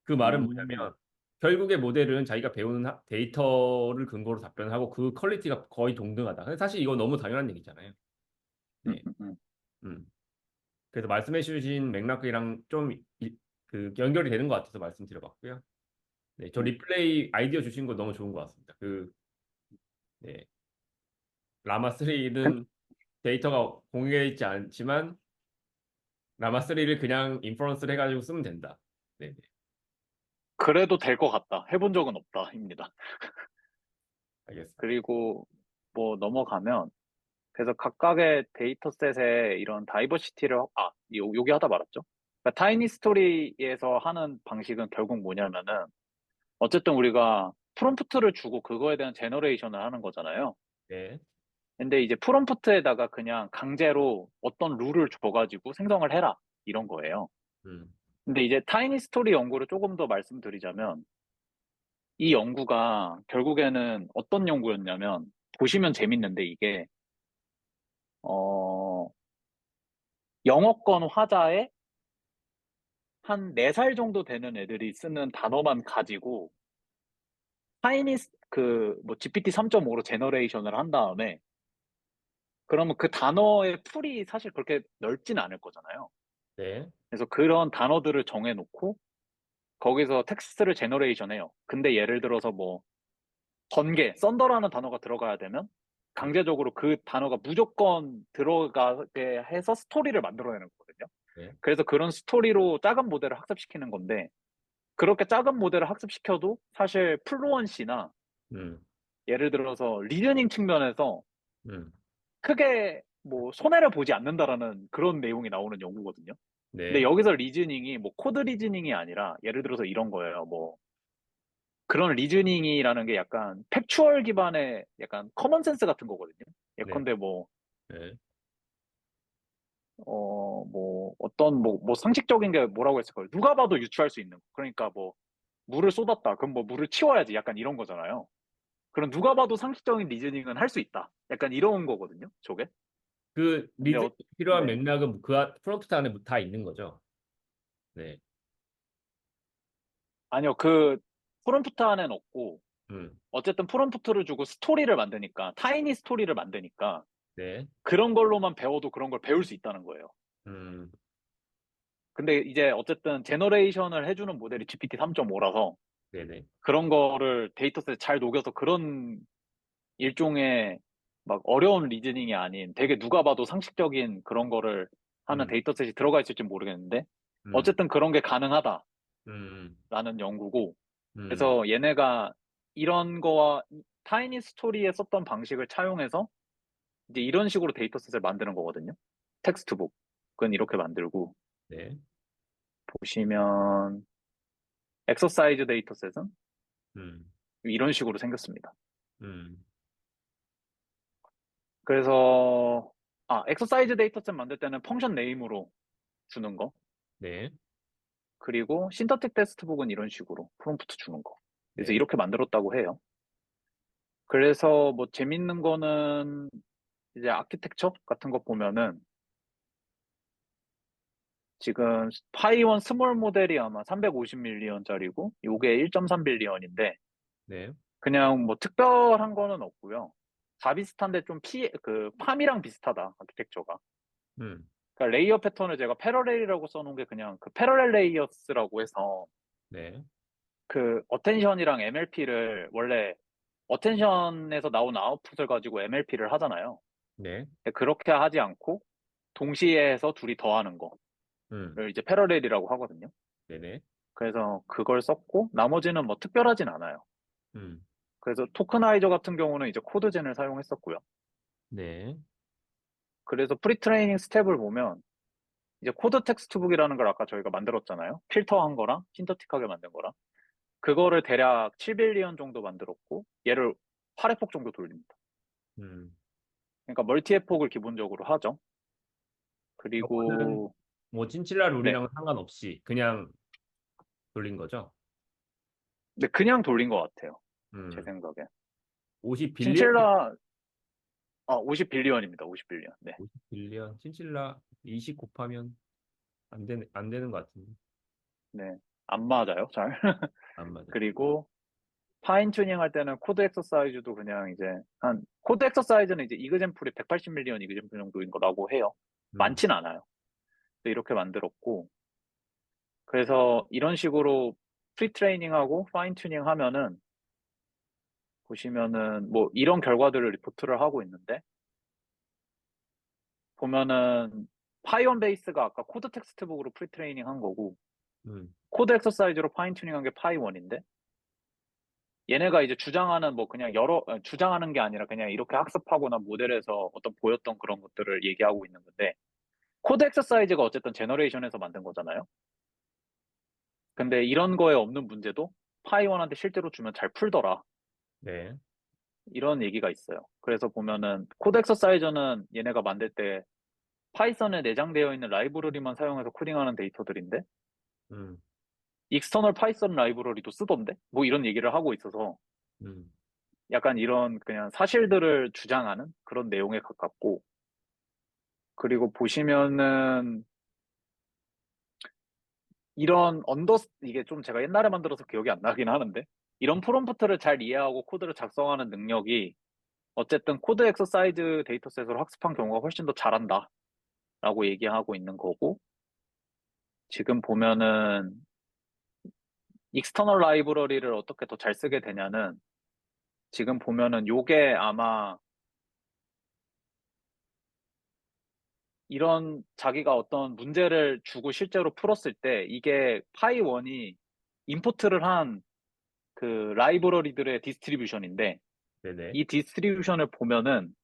B: 그 말은
A: 음,
B: 뭐냐면 결국에 모델은 자기가 배우는 데이터를 근거로 답변을 하고 그 퀄리티가 거의 동등하다. 근데 사실 이거 너무 당연한 얘기잖아요.
A: 음,
B: 네.
A: 음, 음.
B: 음. 그래서 말씀해 주신 맥락이랑 좀 그 연결이 되는 것 같아서 말씀드려봤고요. 네, 저
A: 음.
B: 리플레이 아이디어 주신 거 너무 좋은 것 같습니다. 네, 라마
A: 근-
B: 3는 데이터가 공개되어 있지 않지만 라마 3를 그냥 인퍼런스를 해가지고 쓰면 된다. 네, 네,
A: 그래도 될 것 같다. 해본 적은 없다입니다.
B: 알겠습니다.
A: 그리고 뭐 넘어가면 그래서 각각의 데이터셋에 이런 다이버시티를 여기 하다 말았죠. 그러니까 타이니 스토리에서 하는 방식은 결국 뭐냐면은 어쨌든 우리가 프롬프트를 주고 그거에 대한 제너레이션을 하는 거잖아요.
B: 네,
A: 근데 이제 프롬프트에다가 그냥 강제로 어떤 룰을 줘가지고 생성을 해라 이런 거예요.
B: 음,
A: 근데 이제 타이니 스토리 연구를 조금 더 말씀드리자면 이 연구가 결국에는 어떤 연구였냐면 보시면 재밌는데 이게 어 영어권 화자에 한 4살 정도 되는 애들이 쓰는 단어만 가지고 타이니 그뭐 GPT 3.5로 제너레이션을 한 다음에 그러면 그 단어의 풀이 사실 그렇게 넓진 않을 거잖아요.
B: 네,
A: 그래서 그런 단어들을 정해놓고 거기서 텍스트를 제너레이션 해요. 근데 예를 들어서 뭐 번개, 썬더라는 단어가 들어가야 되면 강제적으로 그 단어가 무조건 들어가게 해서 스토리를 만들어내는 거거든요.
B: 네.
A: 그래서 그런 스토리로 작은 모델을 학습시키는 건데 그렇게 작은 모델을 학습시켜도 사실 플루언시나
B: 음,
A: 예를 들어서 리즈닝 측면에서
B: 음,
A: 크게 뭐 손해를 보지 않는다라는 그런 내용이 나오는 연구거든요. 근데
B: 네,
A: 여기서 리즈닝이 뭐 코드 리즈닝이 아니라 예를 들어서 이런 거예요. 뭐 그런 리즈닝이라는 게 약간 팩추얼 기반의 약간 커먼 센스 같은 거거든요.
B: 네,
A: 예컨대 뭐,
B: 네,
A: 뭐, 어떤 뭐 상식적인 게 뭐라고 했을까요? 누가 봐도 유추할 수 있는 거. 그러니까 뭐 물을 쏟았다. 그럼 뭐 물을 치워야지. 약간 이런 거잖아요. 그럼 누가 봐도 상식적인 리즈닝은 할 수 있다. 약간 이런 거거든요. 저게.
B: 그
A: 근데
B: 리드 필요한
A: 네.
B: 맥락은 프롬프트 안에 다 있는 거죠. 네,
A: 아니요. 그 프롬프트 안에는 없고
B: 음,
A: 어쨌든 프롬프트를 주고 스토리를 만드니까 타이니 스토리를 만드니까
B: 네,
A: 그런 걸로만 배워도 그런 걸 배울 수 있다는 거예요.
B: 음,
A: 근데 이제 어쨌든 제너레이션을 해주는 모델이 GPT 3.5라서
B: 네, 네,
A: 그런 거를 데이터셋에 잘 녹여서 그런 일종의 막 어려운 리즈닝이 아닌 되게 누가 봐도 상식적인 그런 거를 하는
B: 음,
A: 데이터셋이 들어가 있을지 모르겠는데
B: 음,
A: 어쨌든 그런 게 가능하다라는
B: 음,
A: 연구고
B: 음,
A: 그래서 얘네가 이런 거와 타이니 스토리에 썼던 방식을 차용해서 이제 이런 식으로 데이터셋을 만드는 거거든요. 텍스트북은 이렇게 만들고
B: 네,
A: 보시면 엑서사이즈 데이터셋은
B: 음,
A: 이런 식으로 생겼습니다.
B: 음,
A: 그래서 엑서사이즈 데이터셋 만들 때는 펑션 네임으로 주는 거.
B: 네,
A: 그리고 신터틱 테스트북은 이런 식으로 프롬프트 주는 거. 그래서
B: 네,
A: 이렇게 만들었다고 해요. 그래서 뭐 재밌는 거는 이제 아키텍처 같은 거 보면은 지금 파이원 스몰 모델이 아마 350밀리언짜리고 요게 1.3빌리언인데
B: 네,
A: 그냥 뭐 특별한 거는 없고요. 다 비슷한데 좀 팜이랑 비슷하다, 아키텍처가.
B: 음,
A: 그러니까 레이어 패턴을 제가 패러렐이라고 써놓은 게 그냥 그 패러렐 레이어스라고 해서
B: 네,
A: 그 어텐션이랑 MLP를 원래 어텐션에서 나온 아웃풋을 가지고 MLP를 하잖아요.
B: 네,
A: 근데 그렇게 하지 않고 동시에 해서 둘이 더하는
B: 음,
A: 거를 이제 패러렐이라고 하거든요.
B: 네, 네,
A: 그래서 그걸 썼고 나머지는 뭐 특별하진 않아요.
B: 음,
A: 그래서 토크나이저 같은 경우는 이제 코드젠을 사용했었고요.
B: 네,
A: 그래서 프리트레이닝 스텝을 보면 이제 코드 텍스트북이라는 걸 아까 저희가 만들었잖아요. 필터한 거랑 신터틱하게 만든 거랑. 그거를 대략 7빌리언 정도 만들었고 얘를 8회폭 정도 돌립니다.
B: 음.
A: 그러니까 멀티회폭을 기본적으로 하죠.
B: 이거는
A: 그리고
B: 뭐 찐칠라
A: 네.
B: 룰이랑은 상관없이 그냥 돌린 거죠.
A: 근데 그냥 돌린 것 같아요. 제
B: 음,
A: 생각에.
B: 50빌리언?
A: 친칠라 50빌리언입니다. 50빌리언. 네.
B: 50빌리언? 찐칠라 20 곱하면 안 되는 것 같은데.
A: 네. 안 맞아요. 잘.
B: 안 맞아.
A: 그리고 파인 튜닝 할 때는 코드 엑서사이즈도 그냥 이제 한 코드 엑서사이즈는 이제 이그젠플이 180밀리언 이그젠플 정도인 거라고 해요.
B: 음,
A: 많진 않아요. 그래서 이렇게 만들었고 그래서 이런 식으로 프리 트레이닝하고 파인 튜닝 하면은 보시면은 뭐 이런 결과들을 리포트를 하고 있는데 보면은 파이온 베이스가 아까 코드 텍스트북으로 프리 트레이닝 한 거고
B: 음,
A: 코드 엑서사이즈로 파인 튜닝 한 게 파이1인데 얘네가 이제 주장하는 뭐 그냥 주장하는 게 아니라 그냥 이렇게 학습하거나 모델에서 어떤 보였던 그런 것들을 얘기하고 있는 건데 코드 엑서사이즈가 어쨌든 제너레이션에서 만든 거잖아요. 근데 이런 거에 없는 문제도 파이1한테 실제로 주면 잘 풀더라.
B: 네.
A: 이런 얘기가 있어요. 그래서 보면은 코드 엑서사이저는 얘네가 만들 때 파이썬에 내장되어 있는 라이브러리만 사용해서 코딩하는 데이터들인데
B: 음,
A: 익스터널 파이썬 라이브러리도 쓰던데? 뭐 이런 얘기를 하고 있어서
B: 음,
A: 약간 이런 그냥 사실들을 주장하는 그런 내용에 가깝고 그리고 보시면은 이게 좀 제가 옛날에 만들어서 기억이 안 나긴 하는데 이런 프롬프트를 잘 이해하고 코드를 작성하는 능력이 어쨌든 코드 엑서사이즈 데이터셋으로 학습한 경우가 훨씬 더 잘한다 라고 얘기하고 있는 거고 지금 보면은 익스터널 라이브러리를 어떻게 더 잘 쓰게 되냐는 지금 보면은 요게 아마 이런 자기가 어떤 문제를 주고 실제로 풀었을 때 이게 파이1이 임포트를 한 그 라이브러리들의 디스트리뷰션인데
B: 네네.
A: 이 디스트리뷰션을 보면은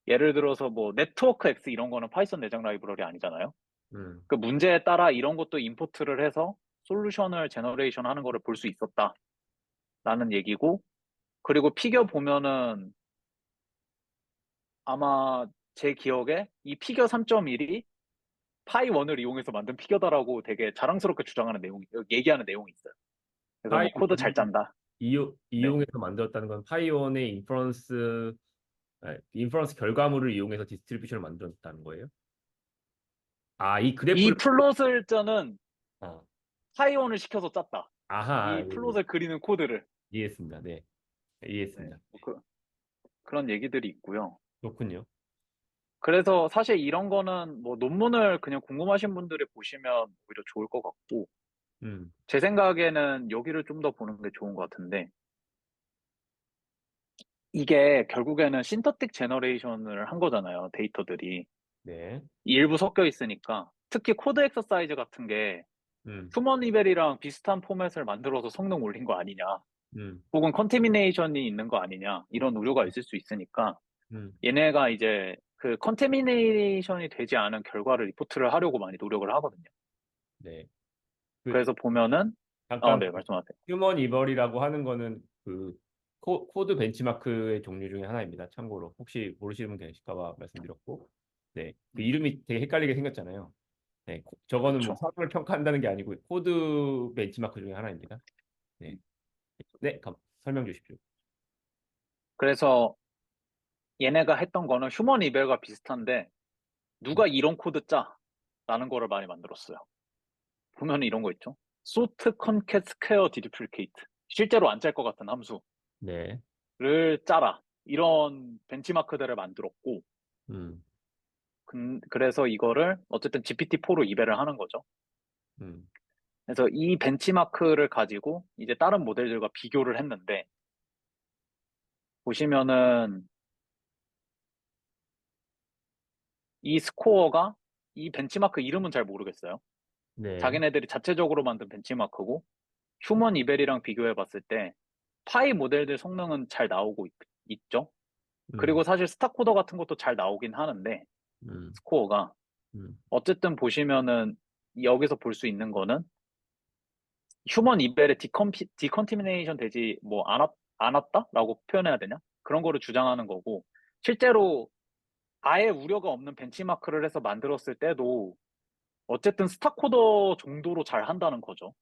A: 예를 들어서 뭐 네트워크 X 이런 거는 파이썬 내장 라이브러리 아니잖아요.
B: 음,
A: 그 문제에 따라 이런 것도 임포트를 해서 솔루션을 제너레이션 하는 거를 볼 수 있었다라는 얘기고 그리고 피겨 보면은 아마 제 기억에 이 피겨 3.1이 파이1을 이용해서 만든 피겨다라고 되게 자랑스럽게 주장하는 얘기하는 내용이 있어요. 그래서 뭐 코드 잘
B: 파이원을
A: 짠다. 네.
B: 이용해서 만들었다는 건 파이원의 인퍼런스 결과물을 이용해서 디스트리뷰션을 만들었다는 거예요? 아, 이
A: 이
B: 그래프를
A: 플롯을 짜는
B: 어,
A: 파이1을 시켜서 짰다.
B: 아하,
A: 이 플롯을 그리는 코드를.
B: 이해했습니다. 네,
A: 네.
B: 이해했습니다.
A: 뭐 그런 얘기들이 있고요.
B: 그렇군요.
A: 그래서 사실 이런 거는 뭐 논문을 그냥 궁금하신 분들이 보시면 오히려 좋을 것 같고,
B: 음,
A: 제 생각에는 여기를 좀 더 보는 게 좋은 것 같은데, 이게 결국에는 신터틱 제너레이션을 한 거잖아요, 데이터들이.
B: 네,
A: 일부 섞여 있으니까. 특히 코드 엑서사이즈 같은 게
B: 음,
A: 휴먼 이벨이랑 비슷한 포맷을 만들어서 성능 올린 거 아니냐,
B: 음,
A: 혹은 컨테미네이션이 있는 거 아니냐, 이런 우려가 있을 수 있으니까,
B: 음,
A: 얘네가 이제 그 컨테미네이션이 되지 않은 결과를 리포트를 하려고 많이 노력을 하거든요.
B: 네. 그
A: 그래서 보면은,
B: 잠깐
A: 네, 말씀하세요.
B: 휴먼 이벌이라고 하는 거는 그 코드 벤치마크의 종류 중에 하나입니다. 참고로 혹시 모르시는 분 계실까 봐 말씀드렸고, 네, 그
A: 음,
B: 이름이 되게 헷갈리게 생겼잖아요. 네, 저거는 뭐
A: 그쵸.
B: 사람을 평가한다는 게 아니고 코드 벤치마크 중에 하나입니다. 네, 네, 설명 주십시오.
A: 그래서 얘네가 했던 거는 휴먼 이벨과 비슷한데, 누가 이런 코드 짜? 라는 거를 많이 만들었어요. 보면 이런 거 있죠. 소트 컨캣 스퀘어 디듀플리케이트. 실제로 안 짤 것 같은 함수를
B: 네,
A: 짜라. 이런 벤치마크들을 만들었고,
B: 음,
A: 그래서 이거를 어쨌든 GPT-4로 이벨을 하는 거죠.
B: 음,
A: 그래서 이 벤치마크를 가지고 이제 다른 모델들과 비교를 했는데, 보시면은 이 스코어가 이 벤치마크 이름은 잘 모르겠어요.
B: 네,
A: 자기네들이 자체적으로 만든 벤치마크고, 휴먼 이벨이랑 비교해 봤을 때, 파이 모델들 성능은 잘 나오고 있죠.
B: 음,
A: 그리고 사실 스타코더 같은 것도 잘 나오긴 하는데,
B: 음,
A: 스코어가.
B: 음,
A: 어쨌든 보시면은 여기서 볼 수 있는 거는 휴먼 이벨의 디컨티미네이션 되지 뭐 않았다라고 표현해야 되냐? 그런 거를 주장하는 거고 실제로 아예 우려가 없는 벤치마크를 해서 만들었을 때도 어쨌든 스타코더 정도로 잘 한다는 거죠.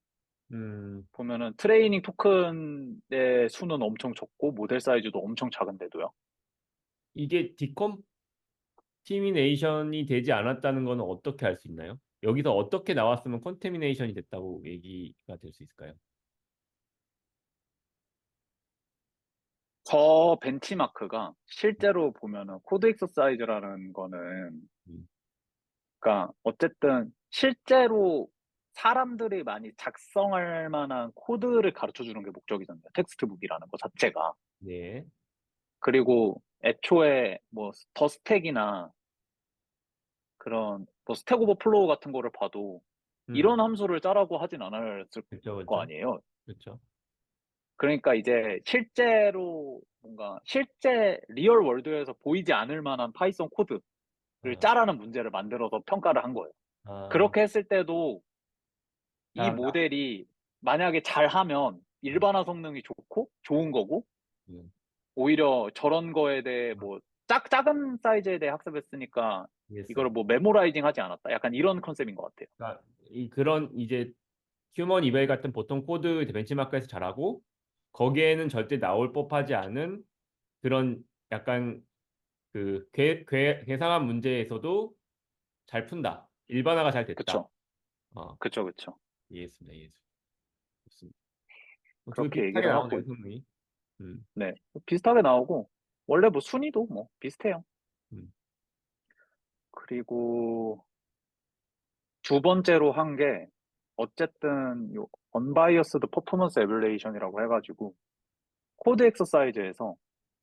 B: 음.
A: 보면은 트레이닝 토큰의 수는 엄청 적고 모델 사이즈도 엄청 작은데도요.
B: 이게 디컨티미네이션이 되지 않았다는 거는 어떻게 알 수 있나요? 여기서 어떻게 나왔으면 컨테미네이션이 됐다고 얘기가 될 수 있을까요?
A: 저 벤치마크가 실제로 보면은 코드 익서사이즈라는 거는
B: 음,
A: 그러니까 어쨌든 실제로 사람들이 많이 작성할 만한 코드를 가르쳐 주는 게 목적이잖아요. 텍스트북이라는 거 자체가.
B: 네,
A: 그리고 애초에 뭐 더 스택이나 그런 뭐 스택 오버플로우 같은 거를 봐도
B: 음,
A: 이런 함수를 짜라고 하진 않았을
B: 그렇죠,
A: 거
B: 그렇죠,
A: 아니에요.
B: 그렇죠.
A: 그러니까 이제 실제로 뭔가 실제 리얼 월드에서 보이지 않을 만한 파이썬 코드를
B: 아,
A: 짜라는 문제를 만들어서 평가를 한 거예요.
B: 아,
A: 그렇게 했을 때도 이
B: 잘한다.
A: 모델이 만약에 잘하면
B: 음,
A: 일반화 성능이 좋고 좋은 거고
B: 음,
A: 오히려 저런 거에 대해
B: 아,
A: 뭐 작은 사이즈에 대해 학습했으니까 이거를
B: 이해했어요.
A: 뭐 메모라이징 하지 않았다. 약간 이런 컨셉인 것 같아요.
B: 그러니까 그런 이제 휴먼 이벨 같은 보통 코드 벤치마크에서 잘하고 거기에는 절대 나올 법하지 않은 그런 약간 그 괴상한 문제에서도 잘 푼다. 일반화가 잘 됐다.
A: 그쵸?
B: 어,
A: 그쵸, 그쵸.
B: 이해했습니다. 이해했습니다. 좋습니다. 두 개
A: 그렇게
B: 비슷하게
A: 얘기를 하고,
B: 나오네요, 성능이. 음,
A: 네. 비슷하게 나오고, 원래 뭐 순위도 뭐 비슷해요.
B: 음,
A: 그리고 두 번째로 한 게, 어쨌든 요 언바이어스드 퍼포먼스 에밸루에이션이라고 해가지고 코드 엑서사이즈에서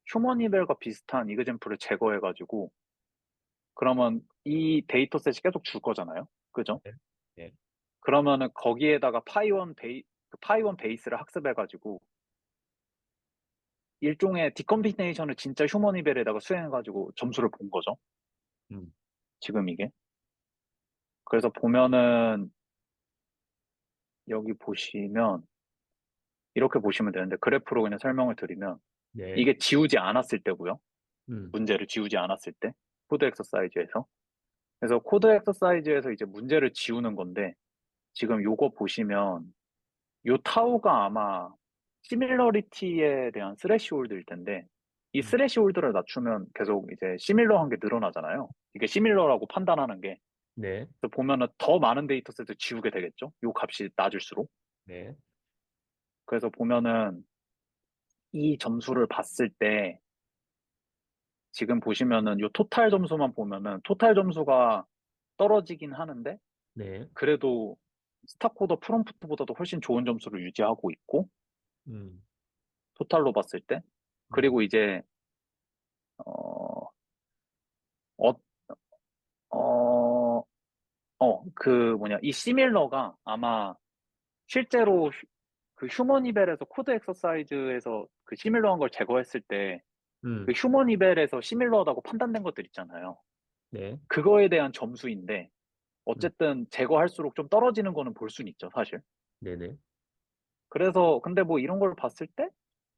A: 휴먼 이벨과 비슷한 이그젠플을 제거해가지고 그러면 이 데이터셋이 계속 줄 거잖아요. 그죠?
B: 네. 네.
A: 그러면은 거기에다가 파이원 베이스를 학습해가지고 일종의 디컴비네이션을 진짜 휴먼 이벨에다가 수행해가지고 점수를 본 거죠.
B: 음.
A: 지금 이게. 그래서 보면은 여기 보시면 이렇게 보시면 되는데 그래프로 그냥 설명을 드리면
B: 네.
A: 이게 지우지 않았을 때고요.
B: 음.
A: 문제를 지우지 않았을 때 코드 엑서사이즈에서. 그래서 코드 엑서사이즈에서 이제 문제를 지우는 건데 지금 요거 보시면 요 타우가 아마 시밀러리티에 대한 스레시홀드일 텐데 이
B: 음.
A: 스레시홀드를 낮추면 계속 이제 시밀러한 게 늘어나잖아요. 이게 시밀러라고 판단하는 게.
B: 네.
A: 그래서 보면은 더 많은 데이터셋을 지우게 되겠죠. 요 값이 낮을수록.
B: 네.
A: 그래서 보면은 이 점수를 봤을 때 지금 보시면은 요 토탈 점수만 보면은 토탈 점수가 떨어지긴 하는데
B: 네.
A: 그래도 스타코더 프롬프트보다도 훨씬 좋은 점수를 유지하고 있고
B: 음.
A: 토탈로 봤을 때
B: 음.
A: 그리고 이제 어, 어, 어, 그 뭐냐 이 시밀러가 아마 실제로 그 휴먼 이벨에서 코드 엑서사이즈에서 그 시밀러한 걸 제거했을 때 그
B: 음.
A: 휴먼 이벨에서 시밀러하다고 판단된 것들 있잖아요.
B: 네.
A: 그거에 대한 점수인데
B: 음.
A: 어쨌든 제거할수록 좀 떨어지는 거는 볼 수는 있죠, 사실.
B: 네네.
A: 그래서 근데 뭐 이런 걸 봤을 때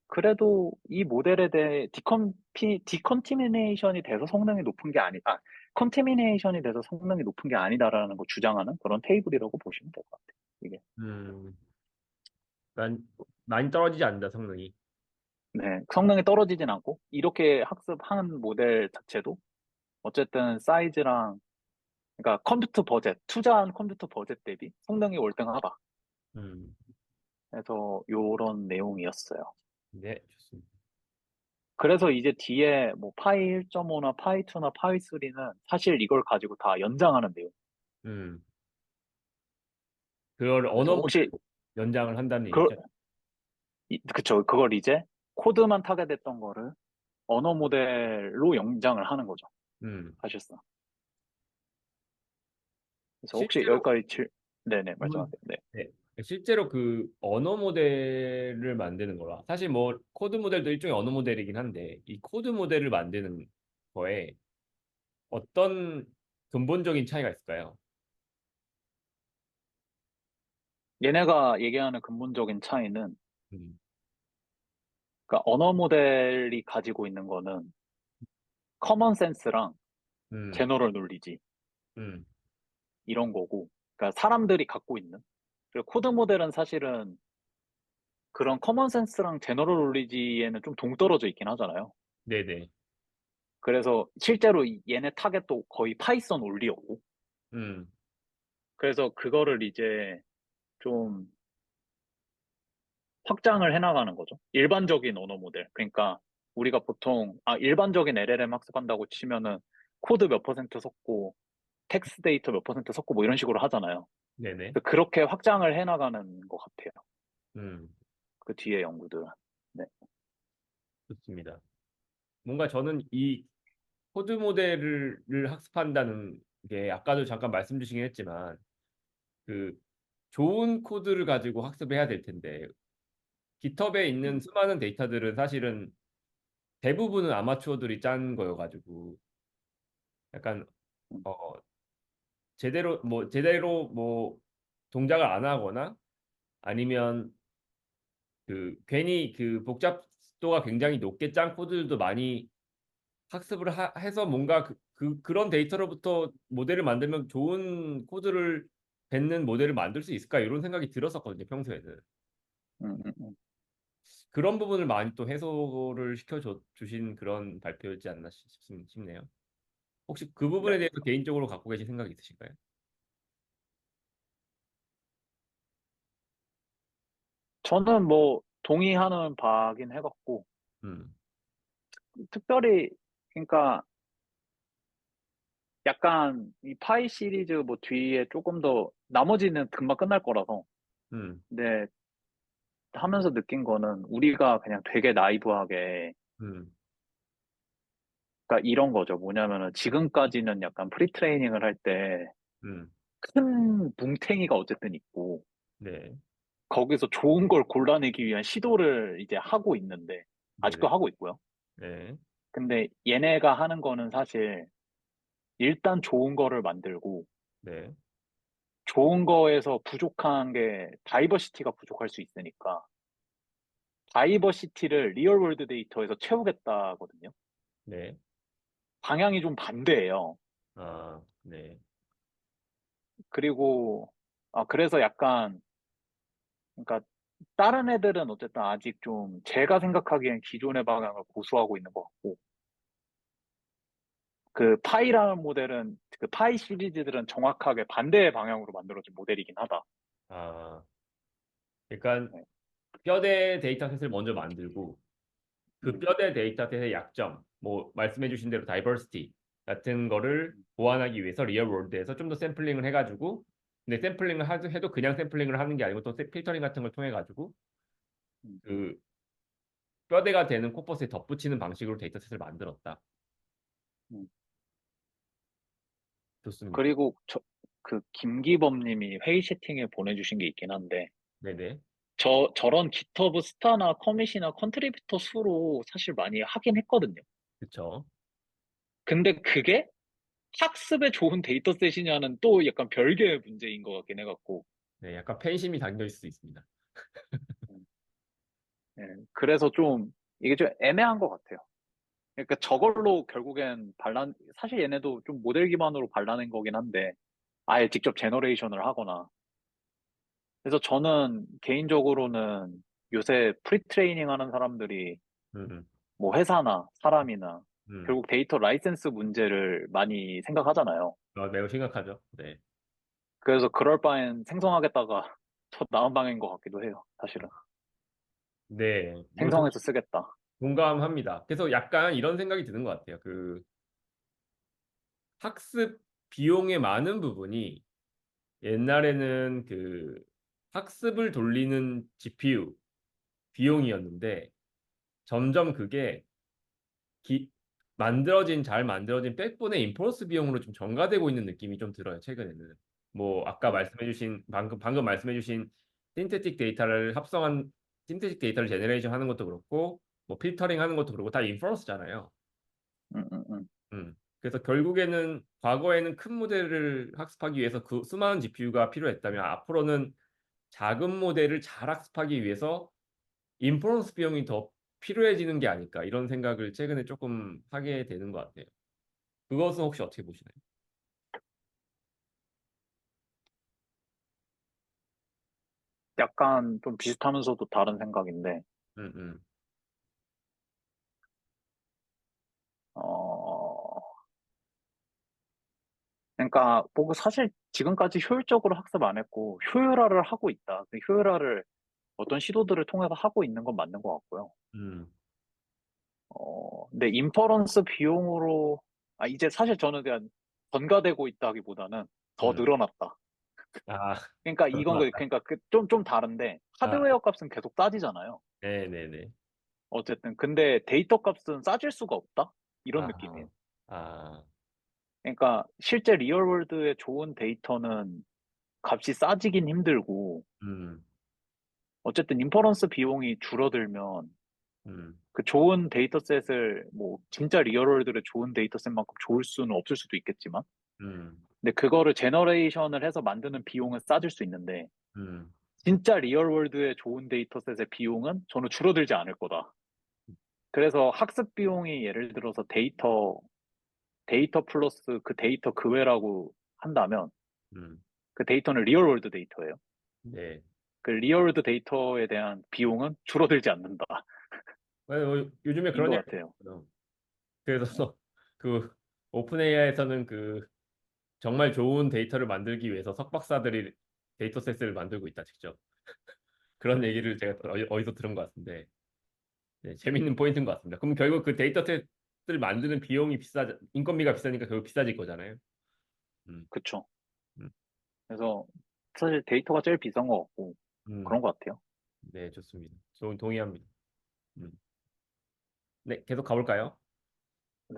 A: 그래도 이 모델에 대해 디컨티미네이션이 돼서 성능이 높은 게 컨테미네이션이 돼서 성능이 높은 게 아니다라는 거 주장하는 그런 테이블이라고 보시면 될 것 같아요. 이게.
B: 음. 많이 떨어지지 않는다, 성능이.
A: 네, 성능이 떨어지진 않고 이렇게 학습한 모델 자체도 어쨌든 사이즈랑 그러니까 컴퓨터 버젯, 투자한 컴퓨터 버젯 대비 성능이 월등하다.
B: 음.
A: 그래서 요런 내용이었어요.
B: 네, 좋습니다.
A: 그래서 이제 뒤에 뭐 파이 1.5나 파이 2나 파이 3는 사실 이걸 가지고 다 연장하는 내용.
B: 음. 그걸
A: 그래서
B: 언어
A: 혹시
B: 모델로 연장을 한다는
A: 그
B: 얘기죠.
A: 그쵸 그걸 이제 코드만 타겟했던 거를 언어 모델로 연장을 하는 거죠.
B: 음.
A: 사실상. 그래서 혹시
B: 실제로
A: 여기까지 네네
B: 질문-
A: 말씀하세요. 네.
B: 네. 실제로 그 언어 모델을 만드는 거라 사실 뭐 코드 모델도 일종의 언어 모델이긴 한데 이 코드 모델을 만드는 거에 어떤 근본적인 차이가 있을까요?
A: 얘네가 얘기하는 근본적인 차이는
B: 음.
A: 그러니까 언어 모델이 가지고 있는 거는 커먼 센스랑
B: 음.
A: 제너럴 논리지
B: 음.
A: 이런 거고 그러니까 사람들이 갖고 있는 그리고 코드 모델은 사실은 그런 커먼 센스랑 제너럴 논리지에는 좀 동떨어져 있긴 하잖아요.
B: 네네.
A: 그래서 실제로 얘네 타겟도 거의 파이썬 온리였고
B: 음.
A: 그래서 그거를 이제 좀 확장을 해나가는 거죠. 일반적인 언어 모델. 그러니까 우리가 보통 일반적인 LLM 학습한다고 치면은 코드 몇 퍼센트 섞고 텍스트 데이터 몇 퍼센트 섞고 뭐 이런 식으로 하잖아요.
B: 네네.
A: 그래서 그렇게 확장을 해나가는 것 같아요.
B: 음.
A: 그 뒤에 연구들은. 네.
B: 좋습니다. 뭔가 저는 이 코드 모델을 학습한다는 게 아까도 잠깐 말씀 주시긴 했지만 그 좋은 코드를 가지고 학습을 해야 될 텐데 깃허브에 있는
A: 음,
B: 수많은 데이터들은 사실은 대부분은 아마추어들이 짠 거여가지고 약간
A: 음,
B: 어 제대로 뭐 동작을 안 하거나 아니면 그 괜히 그 복잡도가 굉장히 높게 짠 코드들도 많이 학습을 해서 뭔가 그런 데이터로부터 모델을 만들면 좋은 코드를 뱉는 모델을 만들 수 있을까 이런 생각이 들었었거든요 평소에는.
A: 음, 음, 음.
B: 그런 부분을 많이 또 해소를 주신 그런 발표였지 않나 싶네요. 혹시 그 부분에
A: 네.
B: 대해서 개인적으로 갖고 계신 생각이 있으신가요?
A: 저는 뭐 동의하는 바긴 해갖고
B: 음.
A: 특별히 그러니까 약간 이 파이 시리즈 뭐 뒤에 조금 더 나머지는 금방 끝날 거라서.
B: 음,
A: 근데 하면서 느낀 거는 우리가 그냥 되게 나이브하게,
B: 음,
A: 그러니까 이런 거죠. 뭐냐면은 지금까지는 약간 프리 트레이닝을 할 때
B: 음,
A: 큰 뭉탱이가 어쨌든 있고
B: 네,
A: 거기서 좋은 걸 골라내기 위한 시도를 이제 하고 있는데 아직도
B: 네네,
A: 하고 있고요.
B: 네,
A: 근데 얘네가 하는 거는 사실 일단 좋은 거를 만들고
B: 네,
A: 좋은 거에서 부족한 게 다이버시티가 부족할 수 있으니까 다이버시티를 리얼월드 데이터에서 채우겠다거든요.
B: 네,
A: 방향이 좀 반대예요.
B: 아, 네,
A: 그리고 그래서 약간 그러니까 다른 애들은 어쨌든 아직 좀 제가 생각하기엔 기존의 방향을 고수하고 있는 것 같고 그 파이라는 모델은 그 파이 시리즈들은 정확하게 반대의 방향으로 만들어진 모델이긴 하다.
B: 아, 그러니까
A: 네.
B: 뼈대 데이터셋을 먼저 만들고 그
A: 음,
B: 뼈대 데이터셋의 약점, 뭐 말씀해주신 대로 다이버시티 같은 거를 보완하기 위해서 리얼 월드에서 좀 더 샘플링을 해가지고, 근데 샘플링을 해도 그냥 샘플링을 하는 게 아니고 또 필터링 같은 걸 통해 가지고
A: 음,
B: 그 뼈대가 되는 코퍼스에 덧붙이는 방식으로 데이터셋을 만들었다.
A: 음.
B: 좋습니다.
A: 그리고 그 김기범 님이 회의 채팅에 보내주신 게 있긴 한데
B: 네네.
A: 저런 깃허브 스타나 커밋이나 컨트리뷰터 수로 사실 많이 하긴 했거든요.
B: 그쵸.
A: 근데 그게 학습에 좋은 데이터셋이냐는 또 약간 별개의 문제인 것 같긴 해갖고.
B: 네, 약간 팬심이 담겨 있을 수 있습니다.
A: 음, 예, 그래서 좀 이게 좀 애매한 것 같아요. 그러니까 저걸로 결국엔 사실 얘네도 좀 모델 기반으로 발라낸 거긴 한데 아예 직접 제너레이션을 하거나. 그래서 저는 개인적으로는 요새 프리트레이닝 하는 사람들이
B: 음,
A: 뭐 회사나 사람이나
B: 음.
A: 결국 데이터 라이센스 문제를 많이 생각하잖아요.
B: 매우 심각하죠. 네.
A: 그래서 그럴 바엔 생성하겠다가 더 나은 방향인 것 같기도 해요. 사실은.
B: 네. 뭐
A: 생성해서 쓰겠다.
B: 동감합니다. 그래서 약간 이런 생각이 드는 것 같아요. 학습 비용의 많은 부분이 옛날에는 학습을 돌리는 GPU 비용이었는데 점점 그게 기, 잘 만들어진 백본의 인퍼런스 비용으로 좀 전가되고 있는 느낌이 좀 들어요, 최근에는. 뭐,
A: 음,
B: 방금 말씀해주신 신테틱 데이터를 합성한, 신테틱 데이터를 제너레이션 하는 것도 그렇고, 뭐, 필터링 하는 것도 그렇고, 다 인퍼런스잖아요.
A: 음, 음, 음,
B: 그래서 결국에는 과거에는 큰 모델을 학습하기 위해서 그 수많은 GPU가 필요했다면 앞으로는 작은 모델을 잘 학습하기 위해서 인퍼런스 비용이 더 필요해지는 게 아닐까 이런 생각을 최근에 조금 하게 되는 것 같아요. 그것은 혹시 어떻게 보시나요?
A: 약간 좀 비슷하면서도 다른 생각인데,
B: 음, 음,
A: 어, 그러니까 뭐 사실 지금까지 효율적으로 학습 안 했고, 효율화를 하고 있다. 그 효율화를 어떤 시도들을 통해서 하고 있는 건 맞는 것 같고요.
B: 음,
A: 근데 인퍼런스 비용으로, 이제 사실 저는 그냥 전가되고 있다기보다는 더
B: 음.
A: 늘어났다.
B: 아,
A: 그러니까 이건,
B: 그렇구나.
A: 그러니까 좀 다른데,
B: 아,
A: 하드웨어 값은 계속 싸지잖아요.
B: 네네네.
A: 어쨌든. 근데 데이터 값은 싸질 수가 없다? 이런 느낌이에요.
B: 아, 아,
A: 그러니까 실제 리얼월드의 좋은 데이터는 값이 싸지긴 힘들고,
B: 음,
A: 어쨌든 인퍼런스 비용이 줄어들면
B: 음,
A: 그 좋은 데이터셋을 뭐 진짜 리얼월드의 좋은 데이터셋만큼 좋을 수는 없을 수도 있겠지만,
B: 음,
A: 근데 그거를 제너레이션을 해서 만드는 비용은 싸질 수 있는데,
B: 음,
A: 진짜 리얼월드의 좋은 데이터셋의 비용은 저는 줄어들지 않을 거다. 그래서 학습 비용이 예를 들어서 데이터 플러스 그 데이터 그 외라고 한다면
B: 음,
A: 그 데이터는 리얼월드 데이터예요.
B: 네.
A: 그 리얼월드 데이터에 대한 비용은 줄어들지 않는다.
B: 요즘에
A: 인
B: 그런
A: 것
B: 얘기
A: 같아요.
B: 있어요.
A: 네.
B: 그래서 그 오픈 AI에서는 정말 좋은 데이터를 만들기 위해서 석박사들이 데이터셋을 만들고 있다, 직접. 그런 얘기를 제가 어디서 들은 것 같은데, 네, 재밌는 포인트인 것 같습니다. 그럼 결국 그 데이터셋을 만드는 비용이 인건비가 비싸니까 결국 비싸질 거잖아요. 음,
A: 그쵸.
B: 음,
A: 그래서 사실 데이터가 제일 비싼 것 같고
B: 음.
A: 그런 것 같아요.
B: 네, 좋습니다. 동의합니다. 음. 네, 계속 가볼까요?
A: 네,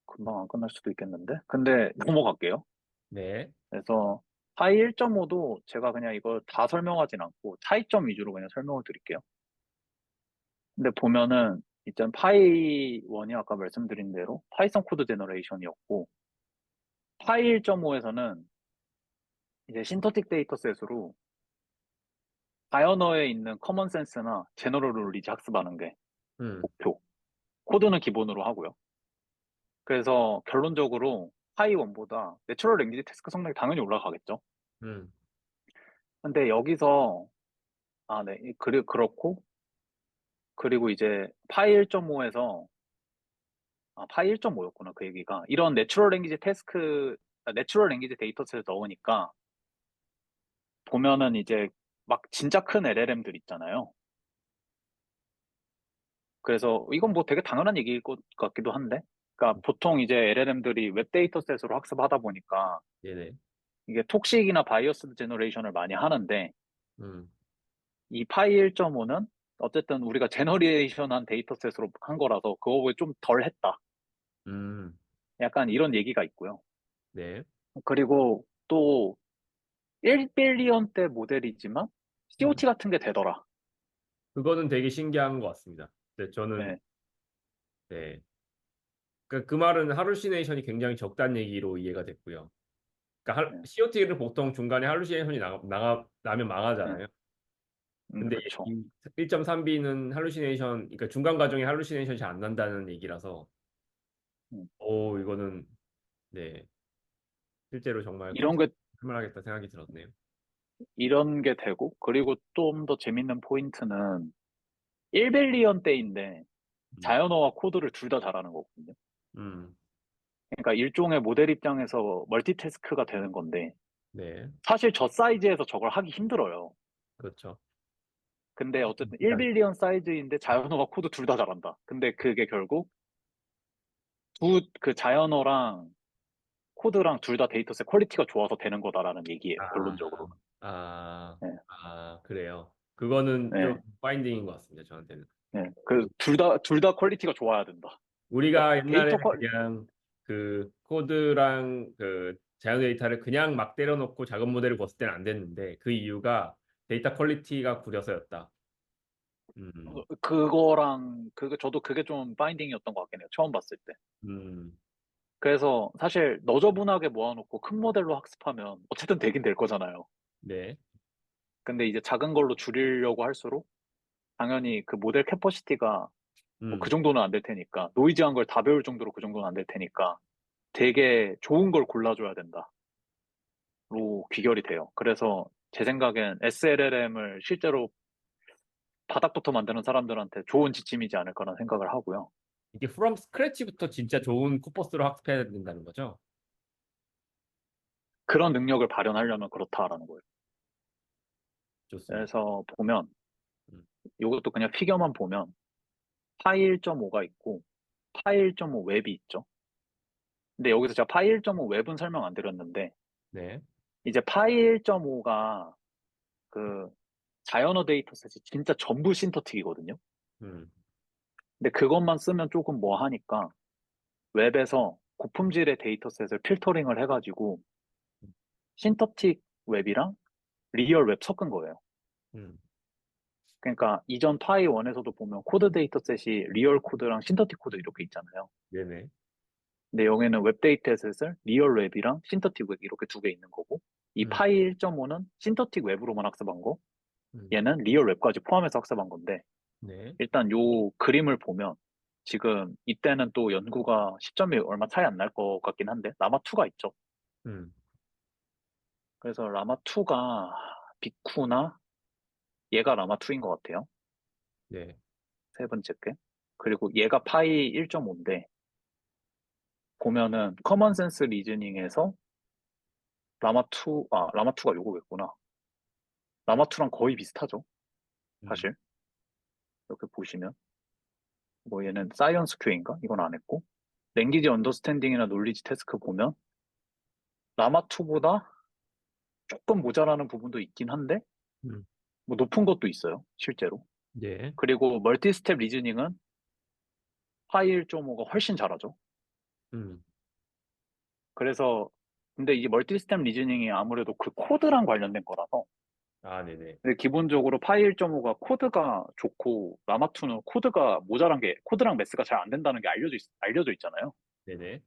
A: 금방 안 끝날 수도 있겠는데. 근데 넘어갈게요.
B: 네,
A: 그래서 파이 1.5도 제가 그냥 이걸 다 설명하진 않고 차이점 위주로 그냥 설명을 드릴게요. 근데 보면은 일단 파이 1이 아까 말씀드린 대로 파이썬 코드 제너레이션이었고 파이 1.5에서는 이제 신터틱 데이터셋으로 자연어에 있는 커먼 센스나 제너럴 룰리지 학습하는 게
B: 음,
A: 목표. 코드는 기본으로 하고요. 그래서 결론적으로 파이 1보다 내추럴 랭귀지 태스크 성능이 당연히 올라가겠죠.
B: 음,
A: 근데 여기서 아, 네. 그렇고 그리고 이제 파이 1.5에서 파이 1.5였구나. 그 얘기가. 이런 내추럴 랭귀지 데이터셋을 넣으니까 보면은 이제 막 진짜 큰 LLM들 있잖아요. 그래서 이건 뭐 되게 당연한 얘기일 것 같기도 한데. 그러니까 보통 이제 LLM들이 웹 데이터셋으로 학습하다 보니까
B: 네네.
A: 이게 톡식이나 바이어스 제너레이션을 많이 하는데
B: 음,
A: 이 파이 1.5는 어쨌든 우리가 제너레이션한 데이터셋으로 한 거라서 그거보다 좀 덜 했다.
B: 음,
A: 약간 이런 얘기가 있고요.
B: 네.
A: 그리고 또 1빌리언대 모델이지만
B: 음.
A: COT 같은 게 되더라.
B: 그거는 되게 신기한 것 같습니다. 네, 저는
A: 네,
B: 네. 그 말은 할루시네이션이 굉장히 적다는 얘기로 이해가 됐고요.
A: 네,
B: COT를 보통 중간에 할루시네이션이 나면
A: 네.
B: 망하잖아요. 근데
A: 그쵸.
B: 이 1.3B는 그러니까 중간 과정에 할루시네이션이 안 난다는 얘기라서,
A: 음.
B: 이거는 네, 실제로 정말
A: 이런
B: 컴퓨터
A: 게,
B: 할만하겠다 생각이 들었네요.
A: 이런 게 되고, 그리고 좀 더 재밌는 포인트는 1빌리언 대인데
B: 음,
A: 자연어와 코드를 둘 다 잘하는 거거든요.
B: 음,
A: 그러니까 일종의 모델 입장에서 멀티태스크가 되는 건데,
B: 네,
A: 사실 저 사이즈에서 저걸 하기 힘들어요.
B: 그렇죠.
A: 근데 어쨌든
B: 일단,
A: 1빌리언 사이즈인데 자연어와 코드 둘 다 잘한다. 근데 그게 결국 그 자연어랑 코드랑 둘 다 데이터셋 퀄리티가 좋아서 되는 거다라는 얘기예요,
B: 아,
A: 결론적으로.
B: 네.
A: 네,
B: 그래요. 그거는 좀
A: 네,
B: 파인딩인 것 같습니다, 저한테는.
A: 네. 둘 다 퀄리티가 좋아야 된다. 그러니까
B: 우리가 옛날에는
A: 데이터 퀄,
B: 그냥 그 코드랑 그 자연 데이터를 그냥 막 때려놓고 작은 모델을 봤을 때는 안 됐는데 그 이유가 데이터 퀄리티가 구려서였다. 음,
A: 저도 그게 좀 바인딩이었던 것 같긴 해요, 처음 봤을 때.
B: 음,
A: 그래서 사실 너저분하게 모아놓고 큰 모델로 학습하면 어쨌든 되긴 될 거잖아요.
B: 네,
A: 근데 이제 작은 걸로 줄이려고 할수록 당연히 그 모델 캐퍼시티가 뭐 그
B: 음.
A: 정도는 안 될 테니까, 노이즈한 걸 다 배울 정도로 그 정도는 안 될 테니까 되게 좋은 걸 골라줘야 된다로 귀결이 돼요. 그래서 제 생각엔 SLLM을 실제로 바닥부터 만드는 사람들한테 좋은 지침이지 않을까라는 생각을 하고요.
B: 이게 from scratch부터 진짜 좋은 코퍼스로 학습해야 된다는 거죠?
A: 그런 능력을 발현하려면 그렇다라는 거예요.
B: 좋습니다.
A: 그래서 보면
B: 음,
A: 이것도 그냥 피겨만 보면 파이 1.5가 있고 파이 1.5 웹이 있죠. 근데 여기서 제가 파이 1.5 웹은 설명 안 드렸는데
B: 네,
A: 이제 파이 1.5가 그 자연어 데이터셋이 진짜 전부 신터틱이거든요.
B: 음,
A: 근데 그것만 쓰면 조금 뭐 하니까 웹에서 고품질의 데이터셋을 필터링을 해가지고 신터틱 웹이랑 리얼 웹 섞은 거예요.
B: 음,
A: 그러니까 이전 파이 1에서도 보면 코드 데이터셋이 리얼 코드랑 신터틱 코드 이렇게 있잖아요.
B: 네네,
A: 근데 여기는 웹 데이터셋을 리얼 웹이랑 신터틱 웹 이렇게 두 개 있는 거고 이
B: 음,
A: 파이 1.5는 신터틱 웹으로만 학습한 거
B: 음,
A: 얘는 리얼 웹까지 포함해서 학습한 건데
B: 네,
A: 일단 요 그림을 보면 지금 이때는 또 연구가 시점이 얼마 차이 안 날 것 같긴 한데 라마2가 있죠.
B: 음,
A: 그래서 라마2가 비쿠나 얘가 라마2인 것 같아요.
B: 네,
A: 세 번째 게. 그리고 얘가 파이 1.5인데 보면은 커먼 센스 리즈닝에서 라마2가 요거겠구나. 라마2랑 거의 비슷하죠.
B: 음,
A: 사실. 이렇게 보시면. 뭐 얘는 사이언스 큐인가? 이건 안 했고. 랭귀지 언더스탠딩이나 놀리지 태스크 보면 라마2보다 조금 모자라는 부분도 있긴 한데,
B: 음,
A: 뭐 높은 것도 있어요, 실제로.
B: 네.
A: 그리고 멀티 스텝 리즈닝은 파이 1.5가 훨씬 잘하죠.
B: 음,
A: 그래서, 근데 이게 멀티 스텝 리즈닝이 아무래도 그 코드랑 관련된 거라서,
B: 아, 네네.
A: 근데 기본적으로 파이 1.5가 코드가 좋고, 라마2는 코드가 모자란 게, 코드랑 매스가 잘 안 된다는 게 알려져 있잖아요.
B: 네네.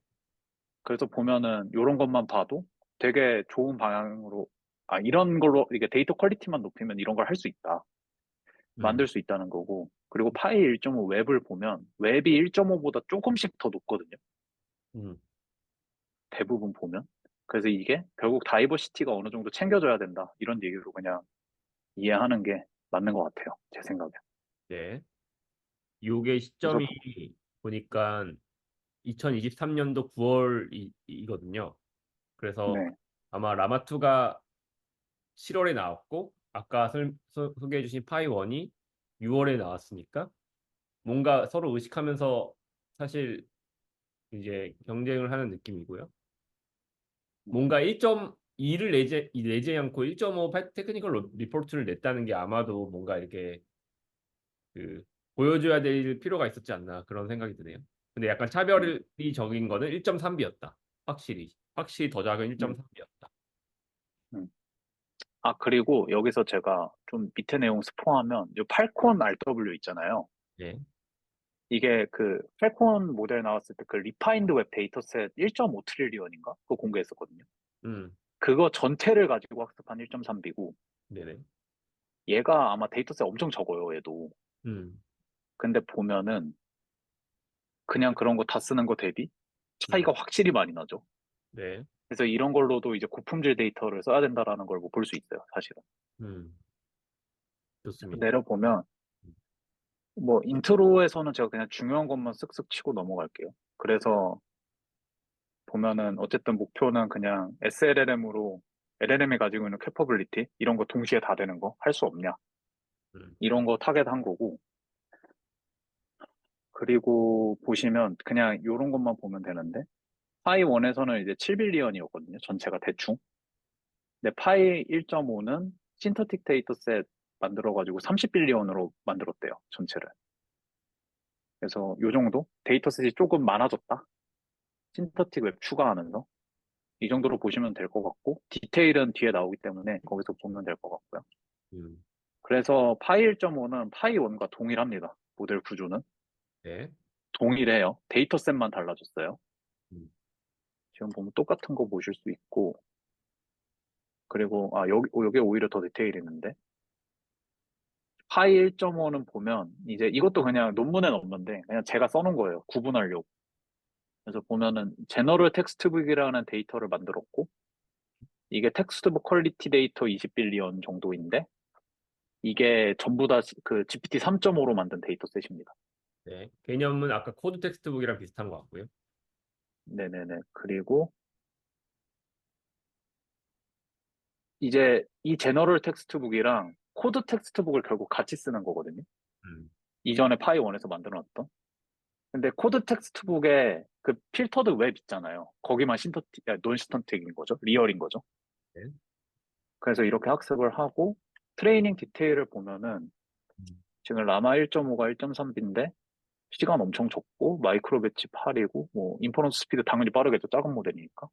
A: 그래서 보면은, 이런 것만 봐도 되게 좋은 방향으로, 아, 이런 걸로, 이게 데이터 퀄리티만 높이면 이런 걸 할 수 있다.
B: 음,
A: 만들 수 있다는 거고, 그리고 파이 1.5 웹을 보면, 웹이 1.5보다 조금씩 더 높거든요.
B: 음,
A: 대부분 보면. 그래서 이게 결국 다이버시티가 어느 정도 챙겨줘야 된다. 이런 얘기로 그냥 이해하는 게 맞는 것 같아요. 제 생각에.
B: 네. 요게
A: 그래서,
B: 시점이 보니까 2023년도 9월이거든요. 그래서
A: 네.
B: 아마 라마2가 7월에 나왔고, 아까 소개해주신 파이 1이 6월에 나왔으니까, 뭔가 서로 의식하면서 사실 이제 경쟁을 하는 느낌이고요. 뭔가 1.2를 내지 않고 1.5 테크니컬 리포트를 냈다는 게 아마도 뭔가 이렇게 그 보여줘야 될 필요가 있었지 않나 그런 생각이 드네요. 근데 약간
A: 음,
B: 차별이 적인 거는 1.3B였다. 확실히 더 작은
A: 음,
B: 1.3B였다.
A: 음. 아, 그리고 여기서 제가 좀 밑에 내용 스포하면, 이 팔콘 RW 있잖아요.
B: 예.
A: 이게 그 팔콘 모델 나왔을 때 그 리파인드 웹 데이터셋 1.5 트릴리언인가? 그거 공개했었거든요.
B: 음.
A: 그거 전체를 가지고 학습한 1.3B고,
B: 네네.
A: 얘가 아마 데이터셋 엄청 적어요, 얘도.
B: 음.
A: 근데 보면은 그냥 그런 거 다 쓰는 거 대비
B: 음.
A: 차이가 확실히 많이 나죠.
B: 네.
A: 그래서 이런 걸로도 이제 고품질 데이터를 써야 된다라는 걸 뭐 볼 수 있어요, 사실은.
B: 음. 좋습니다.
A: 내려보면, 뭐, 인트로에서는 제가 그냥 중요한 것만 쓱쓱 치고 넘어갈게요. 그래서 보면은, 어쨌든 목표는 그냥 SLLM으로, LLM이 가지고 있는 캐퍼빌리티, 이런 거 동시에 다 되는 거, 할 수 없냐.
B: 음.
A: 이런 거 타겟 한 거고, 그리고 보시면 그냥 이런 것만 보면 되는데, 파이 1에서는 이제 7빌리언이었거든요, 전체가 대충. 근데 파이 1.5는 신터틱 데이터셋 만들어가지고 30빌리언으로 만들었대요, 전체를. 그래서 요 정도? 데이터셋이 조금 많아졌다? 신터틱 웹 추가하면서. 이 정도로 보시면 될 것 같고, 디테일은 뒤에 나오기 때문에 거기서 보면 될 것 같고요.
B: 음.
A: 그래서 파이 1.5는 파이 1과 동일합니다. 모델 구조는.
B: 네.
A: 동일해요. 데이터셋만 달라졌어요.
B: 음.
A: 지금 보면 똑같은 거 보실 수 있고, 그리고, 아, 여기 오히려 더 디테일이 있는데, 파이 1.5는 보면, 이제 이것도 그냥 논문엔 없는데, 그냥 제가 써놓은 거예요. 구분하려고. 그래서 보면은, 제너럴 텍스트북이라는 데이터를 만들었고, 이게 텍스트북 퀄리티 데이터 20빌리언 정도인데, 이게 전부 다 그 GPT 3.5로 만든 데이터셋입니다.
B: 네. 개념은 아까 코드 텍스트북이랑 비슷한 것 같고요.
A: 네네네. 그리고, 이제 이 제너럴 텍스트북이랑 코드 텍스트북을 결국 같이 쓰는 거거든요.
B: 음.
A: 이전에 파이 1에서 만들어 놨던. 근데 코드 텍스트북에 그 필터드 웹 있잖아요. 거기만 논스턴틱인 거죠. 리얼인 거죠.
B: 네.
A: 그래서 이렇게 학습을 하고 트레이닝 디테일을 보면은
B: 음.
A: 지금 라마 1.5가 1.3B인데 시간 엄청 적고 마이크로 배치 8이고 뭐 인퍼런스 스피드 당연히 빠르겠죠. 작은 모델이니까.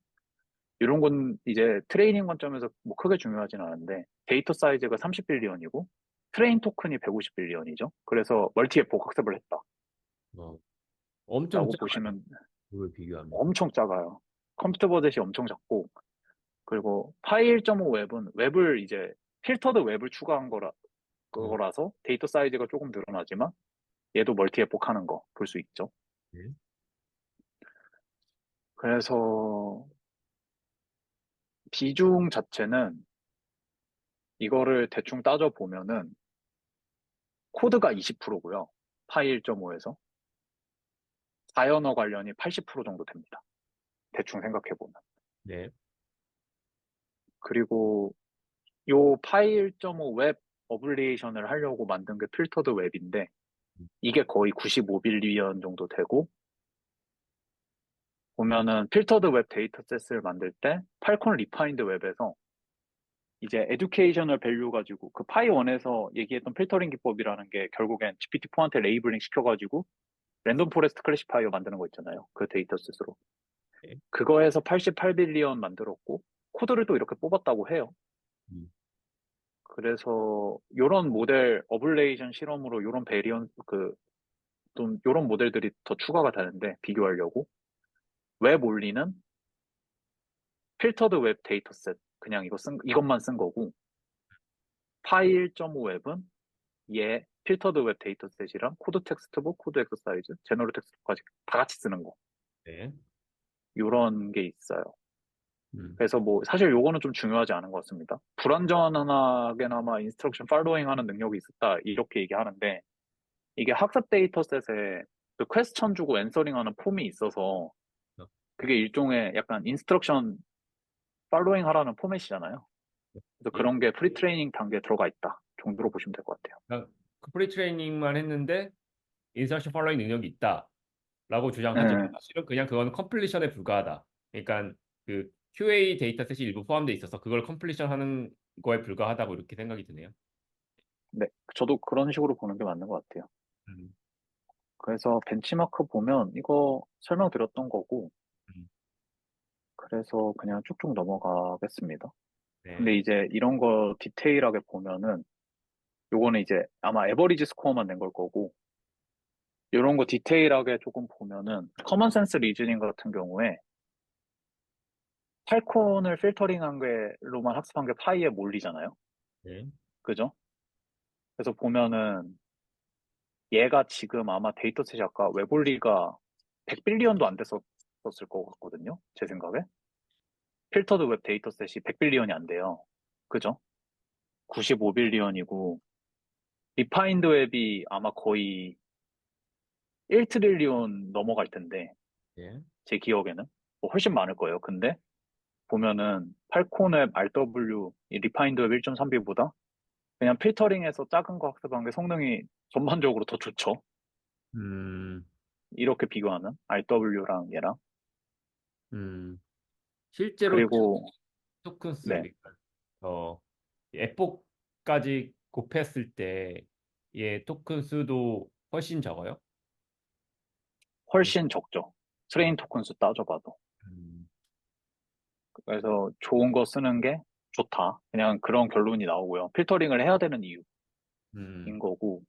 A: 이런 건 이제 트레이닝 관점에서 뭐 크게 중요하진 않은데 데이터 사이즈가 30빌리언이고 트레인 토큰이 150빌리언이죠. 그래서 멀티앱 복학습을
B: 어, 엄청
A: 했다라고
B: 작아요.
A: 보시면
B: 그걸 비교하면.
A: 엄청 작아요. 컴퓨터 버젯이 엄청 작고 그리고 파이 1.5 웹은 웹을 이제 필터드 웹을 추가한
B: 음.
A: 거라서 데이터 사이즈가 조금 늘어나지만 얘도 멀티 에폭하는 거 볼 수 있죠.
B: 네.
A: 그래서 비중 자체는 이거를 대충 따져 보면은 코드가 20%고요. 파이 1.5에서 자연어 관련이 80% 정도 됩니다. 대충 생각해 보면.
B: 네.
A: 그리고 요 파이 1.5 웹 어블리에이션을 하려고 만든 게 필터드 웹인데 이게 거의 95빌리언 정도 되고 보면은 필터드 웹 데이터셋을 만들 때 팔콘 리파인드 웹에서 이제 에듀케이셔널 밸류 가지고 그 파이 1에서 얘기했던 필터링 기법이라는 게 결국엔 GPT-4한테 레이블링 시켜가지고 랜덤 포레스트 클래시파이어 만드는 거 있잖아요. 그 데이터셋으로.
B: 네.
A: 그거에서 88빌리언 만들었고 코드를 또 이렇게 뽑았다고 해요.
B: 음,
A: 그래서 요런 모델 어블레이션 실험으로 요런 베리언 좀 요런 모델들이 더 추가가 되는데 비교하려고 웹 올리는 필터드 웹 데이터셋 그냥 이것만 쓴 거고 파이 1.5 웹은 얘 필터드 웹 데이터셋이랑 코드 텍스트북, 코드 엑서사이즈, 제너럴 텍스트북까지 다 같이 쓰는 거
B: 네.
A: 요런 게 있어요.
B: 음,
A: 그래서 뭐 사실 요거는 좀 중요하지 않은 것 같습니다. 불완전하게나마 인스트럭션 팔로잉 하는 능력이 있었다 이렇게 얘기하는데 이게 학습 데이터셋에 그 퀘스천 주고 앤서링 하는 폼이 있어서
B: 어,
A: 그게 일종의 약간 인스트럭션 팔로잉 하라는 포맷이잖아요. 그래서
B: 예.
A: 그런 게 프리트레이닝 단계에 들어가 있다 정도로 보시면 될 것 같아요.
B: 그러니까 그 프리 트레이닝만 했는데 인서션 팔로잉 능력이 있다라고 주장하지만
A: 네,
B: 사실은 그냥 그건 컴플리션에 불과하다. 그러니까 그 QA 데이터셋이 일부 포함되어 있어서 그걸 컴플리션 하는 거에 불과하다고 이렇게 생각이 드네요.
A: 네, 저도 그런 식으로 보는 게 맞는 것 같아요.
B: 음,
A: 그래서 벤치마크 보면 이거 설명드렸던 거고,
B: 음,
A: 그래서 그냥 쭉쭉 넘어가겠습니다. 근데
B: 네.
A: 이제 이런 거 디테일하게 보면은 요거는 이제 아마 에버리지 스코어만 낸 걸 거고, 이런 거 디테일하게 조금 보면은 커먼 센스 리즈닝 같은 경우에 팔콘을 필터링한 게로만 학습한 게 파이에 몰리잖아요.
B: 네.
A: 그죠? 그래서 보면은 얘가 지금 아마 데이터셋이 아까 웹올리가 100빌리언도 안 됐었을 것 같거든요. 제 생각에. 필터드 웹 데이터셋이 100빌리언이 안 돼요. 그죠? 95빌리언이고 리파인드 웹이 아마 거의 1트릴리언 넘어갈 텐데
B: 예.
A: 제 기억에는 뭐 훨씬 많을 거예요. 근데 보면은 팔콘 웹 RW 이 리파인드 웹 1.3B보다 그냥 필터링해서 작은 거 학습한 게 성능이 전반적으로 더 좋죠.
B: 음,
A: 이렇게 비교하는 RW랑 얘랑.
B: 음. 실제로
A: 그리고
B: 토큰수,
A: 네,
B: 그러니까 에폭까지 곱했을 때, 예, 토큰 수도 훨씬 적어요?
A: 훨씬 적죠.
B: 음,
A: 트레인 토큰 수 따져봐도.
B: 음,
A: 그래서 좋은 거 쓰는 게 좋다. 그냥 그런 결론이 나오고요. 필터링을 해야 되는 이유인
B: 음,
A: 거고.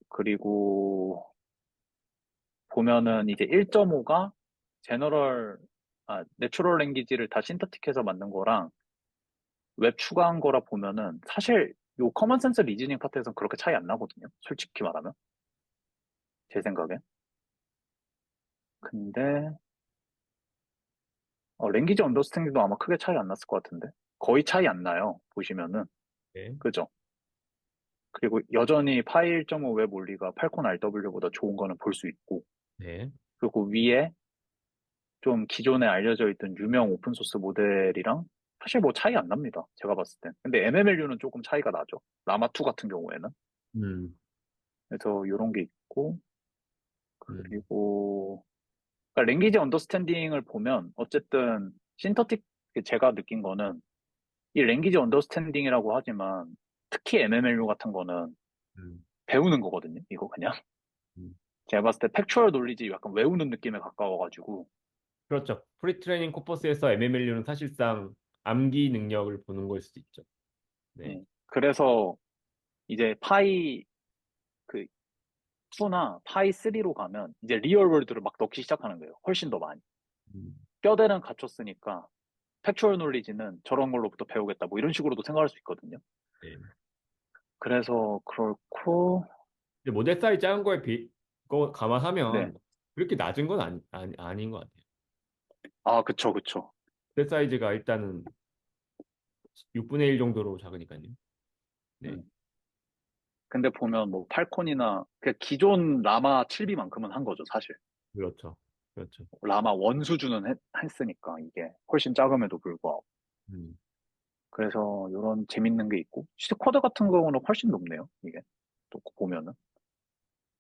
A: 그리고 보면은 이제 1.5가 내추럴 랭귀지를 다 신터틱해서 만든 거랑 웹 추가한 거라 보면은 사실 요 커먼 센스 리즈닝 파트에서는 그렇게 차이 안 나거든요. 솔직히 말하면. 제 생각엔. 근데 랭귀지 언더스탠딩도 아마 크게 차이 안 났을 것 같은데. 거의 차이 안 나요. 보시면은.
B: 네,
A: 그죠? 그리고 여전히 파이 1.5 웹 올리가 팔콘 RW보다 좋은 거는 볼 수 있고.
B: 네,
A: 그리고 위에 좀 기존에 알려져 있던 유명 오픈소스 모델이랑 사실 뭐 차이 안 납니다. 제가 봤을 땐. 근데 MMLU는 조금 차이가 나죠. 라마2 같은 경우에는.
B: 음,
A: 그래서 이런 게 있고,
B: 음,
A: 그리고, 그러니까 랭귀지 언더스탠딩을 보면 어쨌든 신터틱, 제가 느낀 거는 이 랭귀지 언더스탠딩이라고 하지만 특히 MMLU 같은 거는
B: 음,
A: 배우는 거거든요. 이거 그냥.
B: 음.
A: 제가 봤을 때 팩추얼 놀리지 약간 외우는 느낌에 가까워가지고.
B: 그렇죠. 프리 트레이닝 코퍼스에서 MMLU는 사실상 암기 능력을 보는 걸 수도 있죠. 네.
A: 그래서 이제 파이 그 2나 파이 3로 가면 이제 리얼 월드를 막 넣기 시작하는 거예요. 훨씬 더 많이.
B: 음,
A: 뼈대는 갖췄으니까 팩추얼 놀리지는 저런 걸로부터 배우겠다. 뭐 이런 식으로도 생각할 수 있거든요.
B: 네.
A: 그래서 그렇고
B: 근데 모델 사이즈 작은 거
A: 네.
B: 감안하면 그렇게 낮은 건 아닌 것 같아요.
A: 아, 그쵸, 그쵸.
B: 모델 사이즈가 일단은 6분의 1 정도로 작으니까요. 네.
A: 음. 근데 보면 뭐 팔콘이나 그 기존 라마 7B만큼은 한 거죠, 사실.
B: 그렇죠. 그렇죠.
A: 라마 원 수준은 했으니까 이게 훨씬 작음에도 불구하고.
B: 음,
A: 그래서 이런 재밌는 게 있고 시드코드 같은 경우는 훨씬 높네요, 이게. 또 보면은.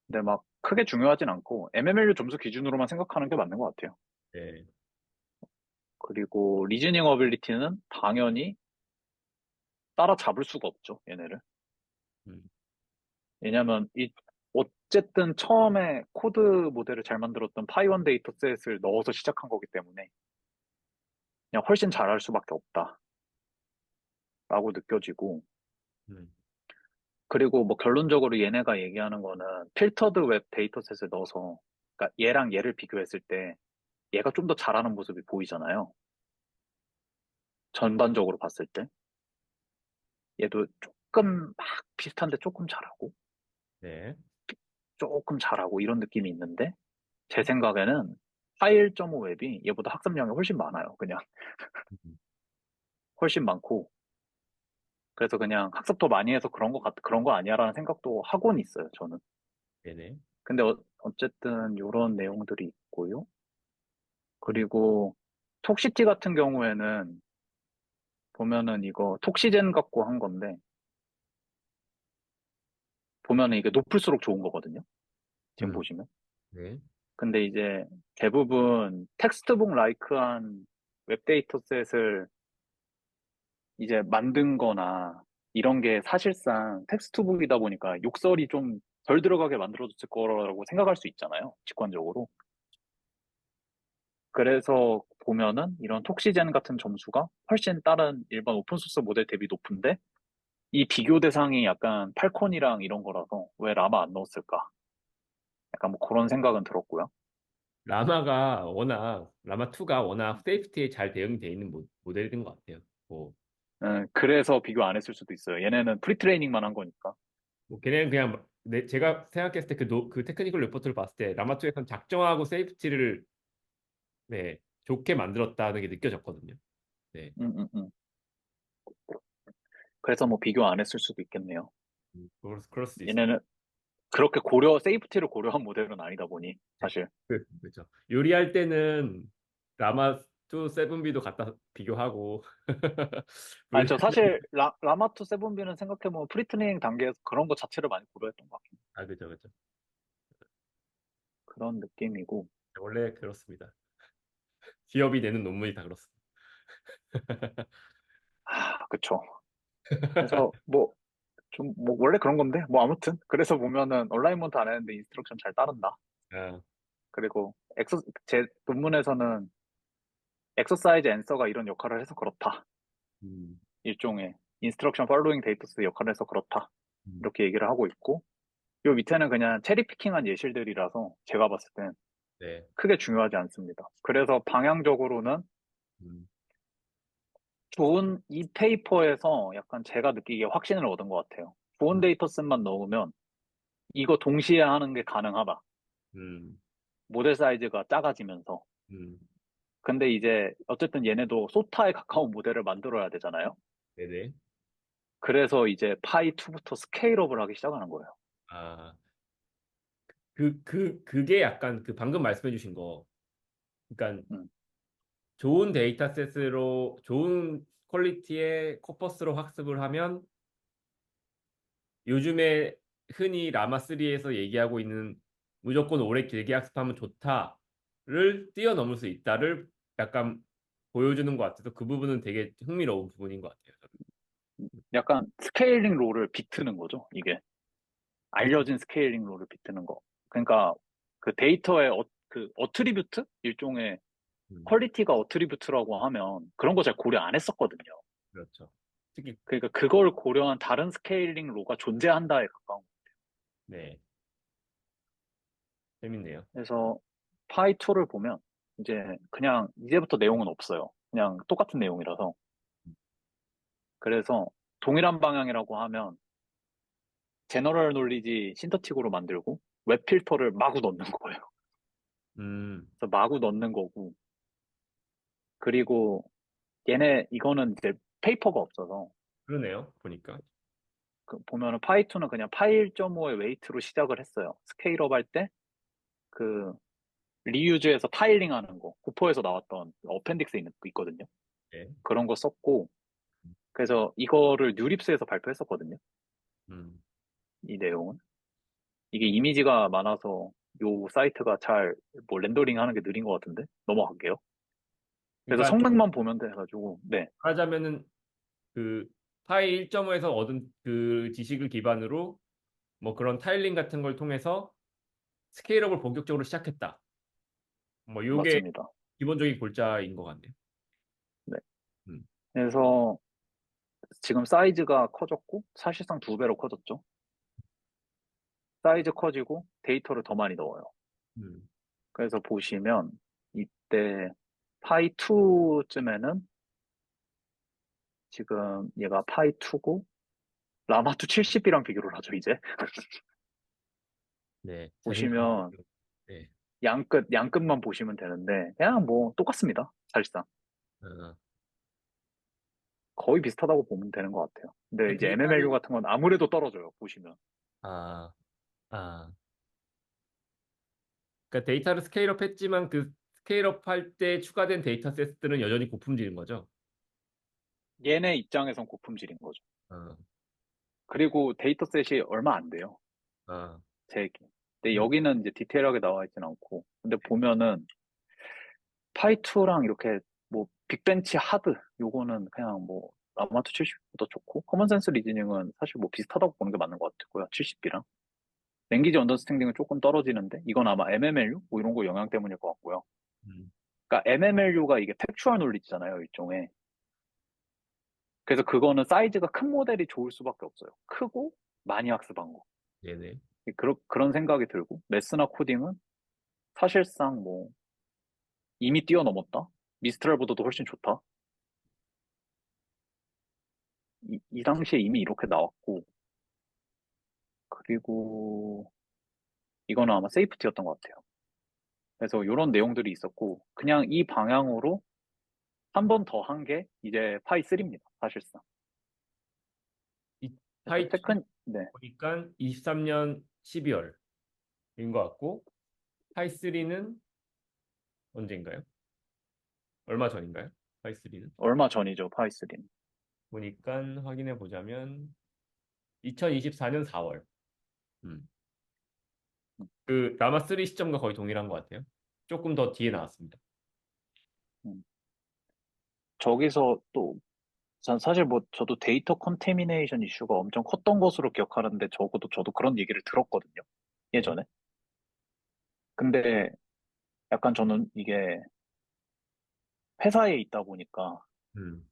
A: 근데 막 크게 중요하진 않고 MMLU 점수 기준으로만 생각하는 게 맞는 것 같아요.
B: 네.
A: 그리고 리즈닝 어빌리티는 당연히 따라잡을 수가 없죠, 얘네를.
B: 음,
A: 왜냐면 어쨌든 처음에 코드 모델을 잘 만들었던 파이원 데이터셋을 넣어서 시작한 거기 때문에 그냥 훨씬 잘할 수밖에 없다라고 느껴지고,
B: 음,
A: 그리고 뭐 결론적으로 얘네가 얘기하는 거는 필터드 웹 데이터셋을 넣어서, 그러니까 얘랑 얘를 비교했을 때 얘가 좀 더 잘하는 모습이 보이잖아요. 전반적으로 봤을 때. 얘도 조금 막 비슷한데 조금 잘하고,
B: 네.
A: 조금 잘하고 이런 느낌이 있는데, 제 생각에는 파일 1.5 웹이 얘보다 학습량이 훨씬 많아요. 그냥
B: 음,
A: 훨씬 많고, 그래서 그냥 학습 더 많이 해서 그런 거 아니야라는 생각도 하고는 있어요, 저는.
B: 네네.
A: 근데 어쨌든 이런 내용들이 있고요.
B: 음,
A: 그리고 톡시티 같은 경우에는 보면은 이거 톡시젠 갖고 한 건데, 보면은 이게 높을수록 좋은 거거든요. 지금
B: 음,
A: 보시면.
B: 네.
A: 근데 이제 대부분 텍스트북 라이크한 웹데이터셋을 이제 만든 거나 이런 게 사실상 텍스트북이다 보니까 욕설이 좀 덜 들어가게 만들어졌을 거라고 생각할 수 있잖아요. 직관적으로. 그래서 보면은 이런 톡시젠 같은 점수가 훨씬 다른 일반 오픈소스 모델 대비 높은데, 이 비교 대상이 약간 팔콘이랑 이런 거라서 왜 라마 안 넣었을까? 약간 뭐 그런 생각은 들었고요.
B: 라마2가 워낙 세이프티에 잘 대응되어 있는 모델인 것 같아요. 뭐,
A: 그래서 비교 안 했을 수도 있어요. 얘네는 프리트레이닝만 한 거니까.
B: 걔네는 그냥 제가 생각했을 때 그 테크니컬 리포트를 봤을 때 라마2에서는 작정하고 세이프티를 네, 좋게 만들었다는 게 느껴졌거든요. 네.
A: 음, 음, 음. 그래서 뭐 비교 안 했을 수도 있겠네요.
B: 그럴 수도 있어요.
A: 얘네는 그렇게 세이프티를 고려한 모델은 아니다 보니,
B: 네.
A: 사실.
B: 그렇죠. 요리할 때는 라마2 7B도 갖다 비교하고
A: 아니, 저
B: 불-
A: 사실, 라마2 7B는 생각해보면 프리트레이닝 단계에서 그런 거 자체를 많이 고려했던 것 같긴 해요.
B: 아, 그죠, 그죠.
A: 그런 느낌이고.
B: 원래 그렇습니다. 기업이 내는 논문이 다 그렇습니다.
A: 그쵸. 그래서 뭐, 뭐, 원래 그런 건데, 뭐, 아무튼. 그래서 보면은, 얼라이먼트 안 했는데 인스트럭션 잘 따른다.
B: 아,
A: 그리고, 제 논문에서는 엑서사이즈 앤서가 이런 역할을 해서 그렇다.
B: 음,
A: 일종의, 인스트럭션 팔로잉 데이터스 역할을 해서 그렇다.
B: 음,
A: 이렇게 얘기를 하고 있고, 요 밑에는 그냥 체리 피킹한 예시들이라서, 제가 봤을 땐
B: 네.
A: 크게 중요하지 않습니다. 그래서 방향적으로는
B: 음,
A: 이 페이퍼에서 약간 제가 느끼기에 확신을 얻은 것 같아요. 좋은
B: 음,
A: 데이터셋만 넣으면, 이거 동시에 하는 게 가능하다.
B: 음,
A: 모델 사이즈가 작아지면서.
B: 음,
A: 근데 이제 어쨌든 얘네도 소타에 가까운 모델을 만들어야 되잖아요.
B: 네네.
A: 그래서 이제 파이2부터 스케일업을 하기 시작하는 거예요.
B: 아, 그게 약간 그 방금 말씀해 주신 거. 그러니까
A: 음,
B: 좋은 퀄리티의 코퍼스로 학습을 하면 요즘에 흔히 라마3에서 얘기하고 있는 무조건 오래 길게 학습하면 좋다를 뛰어넘을 수 있다를 약간 보여주는 것 같아서 그 부분은 되게 흥미로운 부분인 것 같아요. 저는.
A: 약간 스케일링 롤을 비트는 거죠, 이게.
B: 그렇죠.
A: 알려진 스케일링 롤을 비트는 거. 그러니까 그 데이터의 그 어트리뷰트? 일종의
B: 음,
A: 퀄리티가 어트리뷰트라고 하면 그런 거 잘 고려 안 했었거든요.
B: 그렇죠. 특히
A: 그러니까 그걸 고려한 다른 스케일링 롤가 존재한다에 가까운.
B: 네, 재밌네요.
A: 그래서 파이2를 보면 이제 그냥 이제부터 내용은 없어요. 그냥 똑같은 내용이라서. 그래서 동일한 방향이라고 하면 제너럴 놀리지 신터틱으로 만들고 웹 필터를 마구 넣는 거예요.
B: 음,
A: 그래서 마구 넣는 거고, 그리고 이거는 이제 페이퍼가 없어서
B: 그러네요. 보니까.
A: 보면은 파이2는 그냥 파이 1.5의 웨이트로 시작을 했어요. 스케일업 할 때 그 리유즈에서 타일링 하는 거, 구포에서 나왔던 어펜딕스 있거든요.
B: 네.
A: 그런 거 썼고, 그래서 이거를 뉴립스에서 발표했었거든요.
B: 음,
A: 이 내용은. 이게 이미지가 많아서 요 사이트가 잘 뭐 렌더링 하는 게 느린 것 같은데 넘어갈게요. 그래서
B: 그러니까 좀
A: 성능만 보면 돼가지고, 네,
B: 말하자면은 그 파이 1.5에서 얻은 그 지식을 기반으로 뭐 그런 타일링 같은 걸 통해서 스케일업을 본격적으로 시작했다. 뭐 요게
A: 맞습니다.
B: 기본적인 골자인 것 같네요.
A: 네.
B: 음,
A: 그래서 지금 사이즈가 커졌고, 사실상 두 배로 커졌죠. 사이즈 커지고 데이터를 더 많이 넣어요.
B: 음,
A: 그래서 보시면 이때 파이 2쯤에는 지금 얘가 파이 2고 라마2 70이랑 비교를 하죠, 이제.
B: 네, 자신감이
A: 보시면
B: 생겨. 네,
A: 양끝만 보시면 되는데 그냥 뭐 똑같습니다. 사실상.
B: 어,
A: 거의 비슷하다고 보면 되는 것 같아요. 근데
B: 그
A: 이제 MMLU
B: 데이터를
A: 같은 건 아무래도 떨어져요, 보시면.
B: 아, 아, 그러니까 데이터를 스케일업 했지만 그 스케일업 할 때 추가된 데이터 셋들은 여전히 고품질인 거죠.
A: 얘네 입장에선 고품질인 거죠.
B: 어,
A: 그리고 데이터셋이 얼마 안 돼요.
B: 어,
A: 제 얘기. 근데 여기는 이제 디테일하게 나와 있진 않고. 근데 보면은 파이2랑 이렇게 뭐 빅벤치 하드 요거는 그냥 뭐 라마트 70보다 좋고 커먼센스 리즈닝은 사실 뭐 비슷하다고 보는 게 맞는 것 같고요. 70B랑. 랭귀지 언더스탠딩은 조금 떨어지는데 이건 아마 MMLU 뭐 이런 거 영향 때문일 것 같고요.
B: 음,
A: 그러니까 MMLU가 이게 팩추얼 논리지잖아요, 일종의. 그래서 그거는 사이즈가 큰 모델이 좋을 수밖에 없어요. 크고 많이 학습한 거.
B: 네네.
A: 그런 생각이 들고 매스나 코딩은 사실상 뭐 이미 뛰어넘었다. 미스트랄보다도 훨씬 좋다. 이 당시에 이미 이렇게 나왔고 그리고 이거는 아마 세이프티였던 것 같아요. 그래서 이런 내용들이 있었고 그냥 이 방향으로 한 번 더 한 게 이제 파이 3입니다. 사실상.
B: 이
A: 그래서
B: 파이 2
A: 네.
B: 보니까 23년 12월인 것 같고 파이 3는 언제인가요? 얼마 전인가요? 파이 3는?
A: 얼마 전이죠, 파이 3는.
B: 보니까 확인해 보자면 2024년 4월. 음. 그 라마 3 시점과 거의 동일한 것 같아요. 조금 더 뒤에 나왔습니다.
A: 음. 저기서 또 사실 뭐 저도 데이터 컨테미네이션 이슈가 엄청 컸던 것으로 기억하는데 적어도 저도 그런 얘기를 들었거든요.
B: 네.
A: 예전에. 근데 약간 저는 이게 회사에 있다 보니까
B: 음.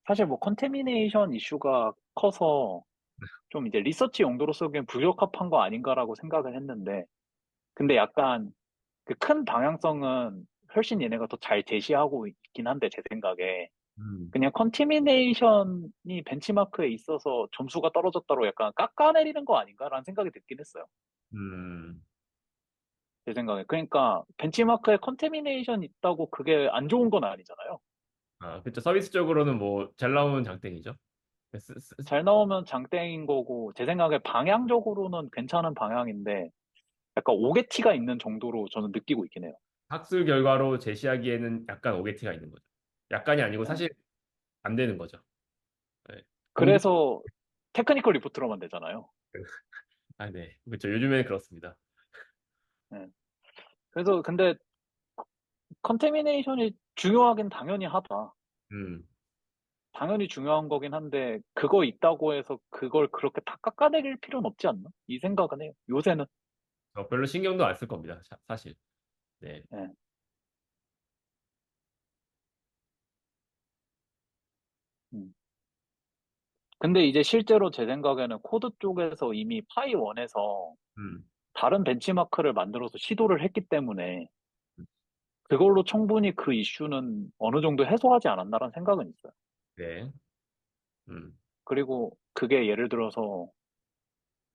A: 사실 뭐 컨테미네이션 이슈가 커서 좀 이제 리서치 용도로 쓰기엔 부적합한 거 아닌가라고 생각을 했는데 근데 약간 그 큰 방향성은 훨씬 얘네가 더 잘 제시하고 있긴 한데 제 생각에
B: 음.
A: 그냥 컨테미네이션이 벤치마크에 있어서 점수가 떨어졌다고 약간 깎아내리는 거 아닌가라는 생각이 들긴 했어요.
B: 음.
A: 제 생각에. 그러니까 벤치마크에 컨테미네이션 있다고 그게 안 좋은 건 아니잖아요.
B: 아, 그렇죠. 서비스적으로는 뭐 잘 나오는 장땡이죠.
A: 잘 나오면 장땡인 거고 제 생각에 방향적으로는 괜찮은 방향인데 약간 오게티가 있는 정도로 저는 느끼고 있긴 해요.
B: 학술 결과로 제시하기에는 약간 오게티가 있는 거죠. 약간이 아니고
A: 네.
B: 사실 안 되는 거죠. 네. 공부
A: 그래서 테크니컬 리포트로만 되잖아요.
B: 아, 네. 그렇죠. 요즘에 그렇습니다.
A: 네. 그래서 근데 컨테미네이션이 중요하긴 당연히 하다.
B: 음.
A: 당연히 중요한 거긴 한데 그거 있다고 해서 그걸 그렇게 다 깎아내릴 필요는 없지 않나? 이 생각은 해요. 요새는.
B: 별로 신경도 안 쓸 겁니다. 사실. 네.
A: 예. 음. 근데 이제 실제로 제 생각에는 코드 쪽에서 이미 파이 1에서
B: 음.
A: 다른 벤치마크를 만들어서 시도를 했기 때문에 그걸로 충분히 그 이슈는 어느 정도 해소하지 않았나라는 생각은 있어요.
B: 네. 음.
A: 그리고 그게 예를 들어서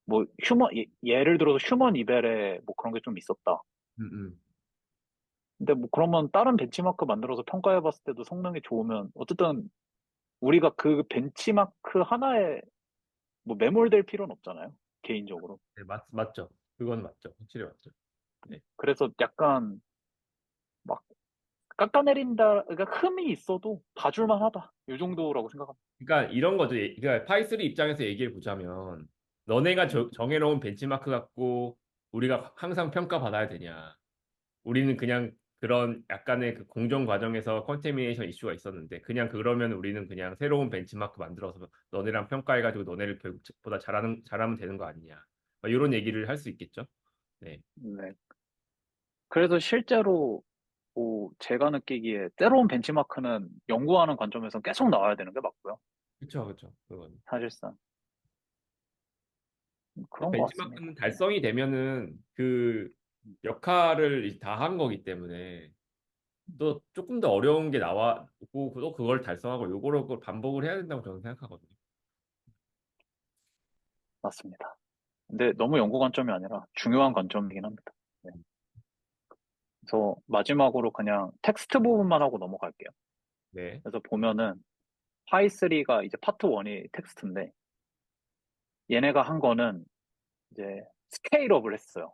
A: 뭐 예를 들어서 휴먼 이벨에 뭐 그런 게 좀 있었다.
B: 음. 음.
A: 근데 뭐 그러면 다른 벤치마크 만들어서 평가해 봤을 때도 성능이 좋으면 어쨌든 우리가 그 벤치마크 하나에 뭐 매몰될 필요는 없잖아요. 개인적으로.
B: 네, 맞죠. 그건 맞죠. 확실히 맞죠. 네.
A: 그래서 약간 막 깎아내린다, 그러니까 흠이 있어도 봐줄만 하다. 이 정도라고 생각합니다.
B: 그러니까 이런 거죠. 그러니까 파이3 입장에서 얘기해 보자면 너네가
A: 음,
B: 정해놓은 벤치마크 갖고 우리가 항상 평가받아야 되냐. 우리는 그냥 그런 약간의 그 공정 과정에서 컨테미네이션 이슈가 있었는데 그냥 그러면 우리는 그냥 새로운 벤치마크 만들어서 너네랑 평가해가지고 너네를 결국보다 잘하면 되는 거 아니냐. 이런 얘기를 할 수 있겠죠. 네,
A: 네. 그래서 실제로 뭐 제가 느끼기에 때로운 벤치마크는 연구하는 관점에서 계속 나와야 되는 게 맞고요.
B: 그렇죠, 그렇죠. 그건.
A: 사실상
B: 또
A: 그런 것 같습니다.
B: 벤치마크는
A: 네.
B: 달성이 되면은 그 역할을 다 한 거기 때문에 또 조금 더 어려운 게 나와고 또 그걸 달성하고 요거를 그걸 반복을 해야 된다고 저는 생각하거든요.
A: 맞습니다. 근데 너무 연구 관점이 아니라 중요한 관점이긴 합니다. 네. 그래서 마지막으로 그냥 텍스트 부분만 하고 넘어갈게요.
B: 네.
A: 그래서 보면은 파이3가 이제 파트 1이 텍스트인데 얘네가 한 거는 이제 스케일업을 했어요.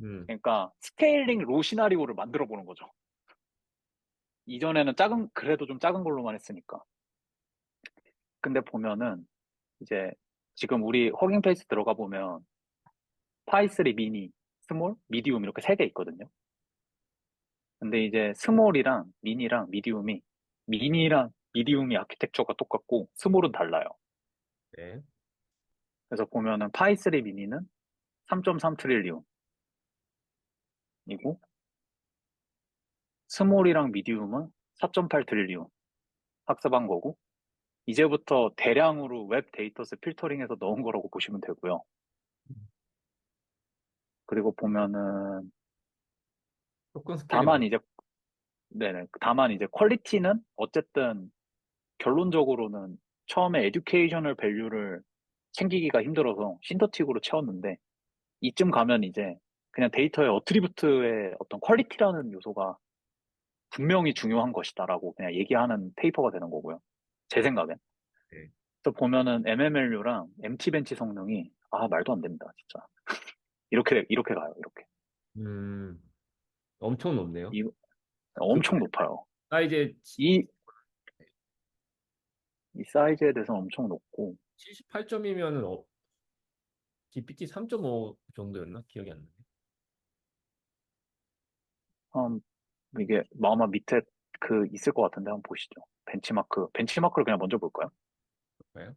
B: 음,
A: 그러니까 스케일링 로 시나리오를 만들어 보는 거죠. 이전에는 그래도 좀 작은 걸로만 했으니까. 근데 보면은 이제 지금 우리 허깅 페이스 들어가 보면 파이3 미니, 스몰, 미디움 이렇게 세 개 있거든요. 근데 이제 스몰이랑 미니랑 미니랑 미디움이 아키텍처가 똑같고 스몰은 달라요.
B: 네.
A: 그래서 보면은 파이3 미니는 3.3 트릴리온이고 스몰이랑 미디움은 4.8 트릴리온 학습한 거고 이제부터 대량으로 웹 데이터셋 필터링해서 넣은 거라고 보시면 되고요. 그리고 보면은
B: 조건 스케일이
A: 다만
B: 많.
A: 이제 네네 다만 이제 퀄리티는 어쨌든 결론적으로는 처음에 에듀케이셔널 밸류를 챙기기가 힘들어서 신더틱으로 채웠는데 이쯤 가면 이제 그냥 데이터의 어트리뷰트의 어떤 퀄리티라는 요소가 분명히 중요한 것이다라고 그냥 얘기하는 페이퍼가 되는 거고요. 제 생각엔.
B: 네.
A: 또 보면은 MMLU랑 MT 벤치 성능이 말도 안 됩니다, 진짜. 이렇게 가요, 이렇게.
B: 음, 엄청 높네요.
A: 이
B: 그
A: 엄청 높아요.
B: 사이즈에
A: 이, 이 사이즈에 대해서 엄청 높고
B: 78점이면은 GPT 3.5 정도였나? 기억이 안 나네.
A: 한 이게 아마 밑에 그 있을 것 같은데 한번 보시죠. 벤치마크를 그냥 먼저 볼까요?
B: 볼까요?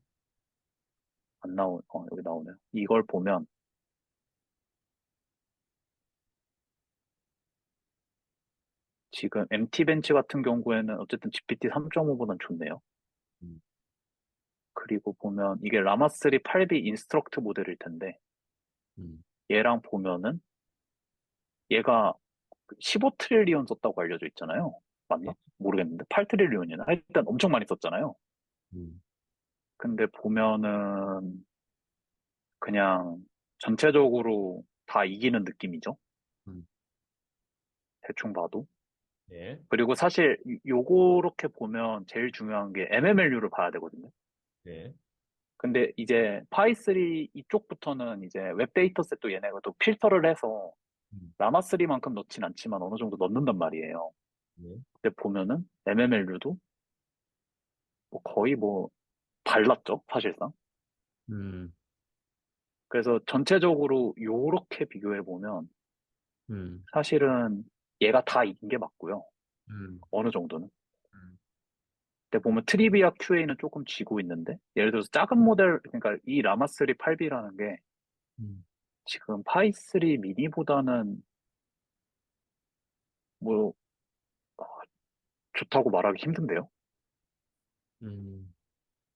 A: 안 나오, 여기 나오네요. 이걸 보면 지금 MT 벤치 같은 경우에는 어쨌든 GPT 3.5보단 좋네요.
B: 음,
A: 그리고 보면 이게 라마3 8B 인스트럭트 모델일 텐데
B: 음.
A: 얘랑 보면은 얘가 15 트릴리언 썼다고 알려져 있잖아요. 맞나?
B: 네.
A: 모르겠는데 8 트릴리언이나 일단 엄청 많이 썼잖아요.
B: 음,
A: 근데 보면은 그냥 전체적으로 다 이기는 느낌이죠.
B: 음.
A: 대충 봐도.
B: 네.
A: 그리고 사실 요렇게 보면 제일 중요한 게 MMLU를 봐야 되거든요.
B: 네.
A: 근데 이제 파이3 이쪽부터는 이제 웹 데이터셋도 얘네가 또 필터를 해서
B: 음,
A: 라마3만큼 넣진 않지만 어느 정도 넣는단 말이에요.
B: 네.
A: 근데 보면은 MMLU도 거의 뭐 달랐죠, 사실상.
B: 음,
A: 그래서 전체적으로 요렇게 비교해 보면
B: 음,
A: 사실은 얘가 다 이긴 게 맞고요.
B: 음,
A: 어느 정도는.
B: 음,
A: 근데 보면 트리비아 QA는 조금 지고 있는데 예를 들어서 작은 모델 그러니까 이 라마3 8B라는 게
B: 음,
A: 지금 파이3 미니보다는 뭐 좋다고 말하기 힘든데요.
B: 음.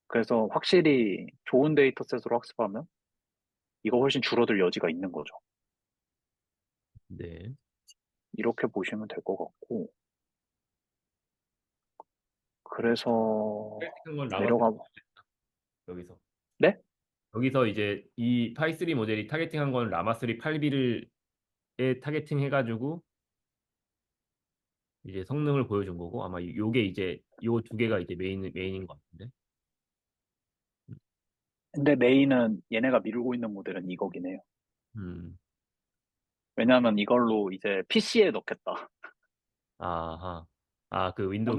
A: 그래서 확실히 좋은 데이터셋으로 학습하면 이거 훨씬 줄어들 여지가 있는 거죠.
B: 네.
A: 이렇게 보시면 될 것 같고 그래서
B: 타겟팅한 건 라마스
A: 내려가
B: 여기서
A: 네?
B: 여기서 이제 이 파이3 모델이 타겟팅한 건 라마3 8B를 타겟팅 해가지고 이제 성능을 보여준 거고 아마 요게 이제 요 두 개가 이제 메인인 것 같은데.
A: 근데 메인은 얘네가 미루고 있는 모델은 이거긴 해요.
B: 음.
A: 왜냐하면 이걸로 이제 PC에 넣겠다.
B: 아하. 아, 그 윈도우.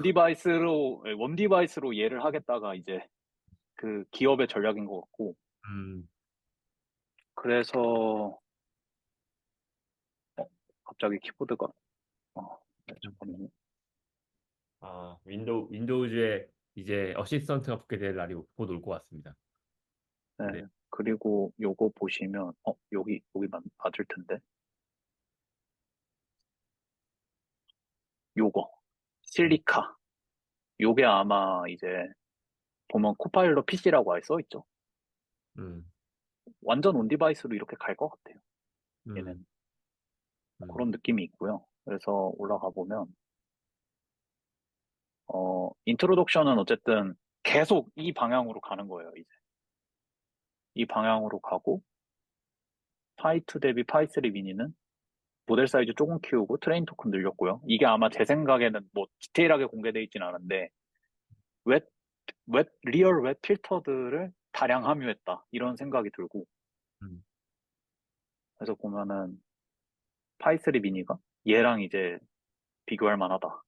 A: 원 디바이스로 얘를 하겠다가 이제 그 기업의 전략인 것 같고
B: 음.
A: 그래서 갑자기 키보드가 네, 잠깐만요.
B: 윈도우즈에 이제 어시스턴트가 붙게 될 날이 곧 올 것 같습니다.
A: 네,
B: 네.
A: 그리고 요거 보시면, 여기 맞을 텐데. 요거,
B: 음,
A: 실리카. 요게 아마 이제 보면 코파일럿 PC라고 아예 써있죠.
B: 음,
A: 완전 온 디바이스로 이렇게 갈 것 같아요.
B: 음,
A: 얘는
B: 음,
A: 그런 느낌이 있고요. 그래서 올라가 보면 인트로덕션은 어쨌든 계속 이 방향으로 가는 거예요. 이제 이 방향으로 가고 파이2 대비 파이3 미니는 모델 사이즈 조금 키우고 트레인 토큰 늘렸고요. 이게 아마 제 생각에는 뭐 디테일하게 공개되어 있진 않은데 웹, 리얼 웹 필터들을 다량 함유했다. 이런 생각이 들고
B: 음,
A: 그래서 보면은 파이3 미니가 얘랑 이제 비교할 만하다라고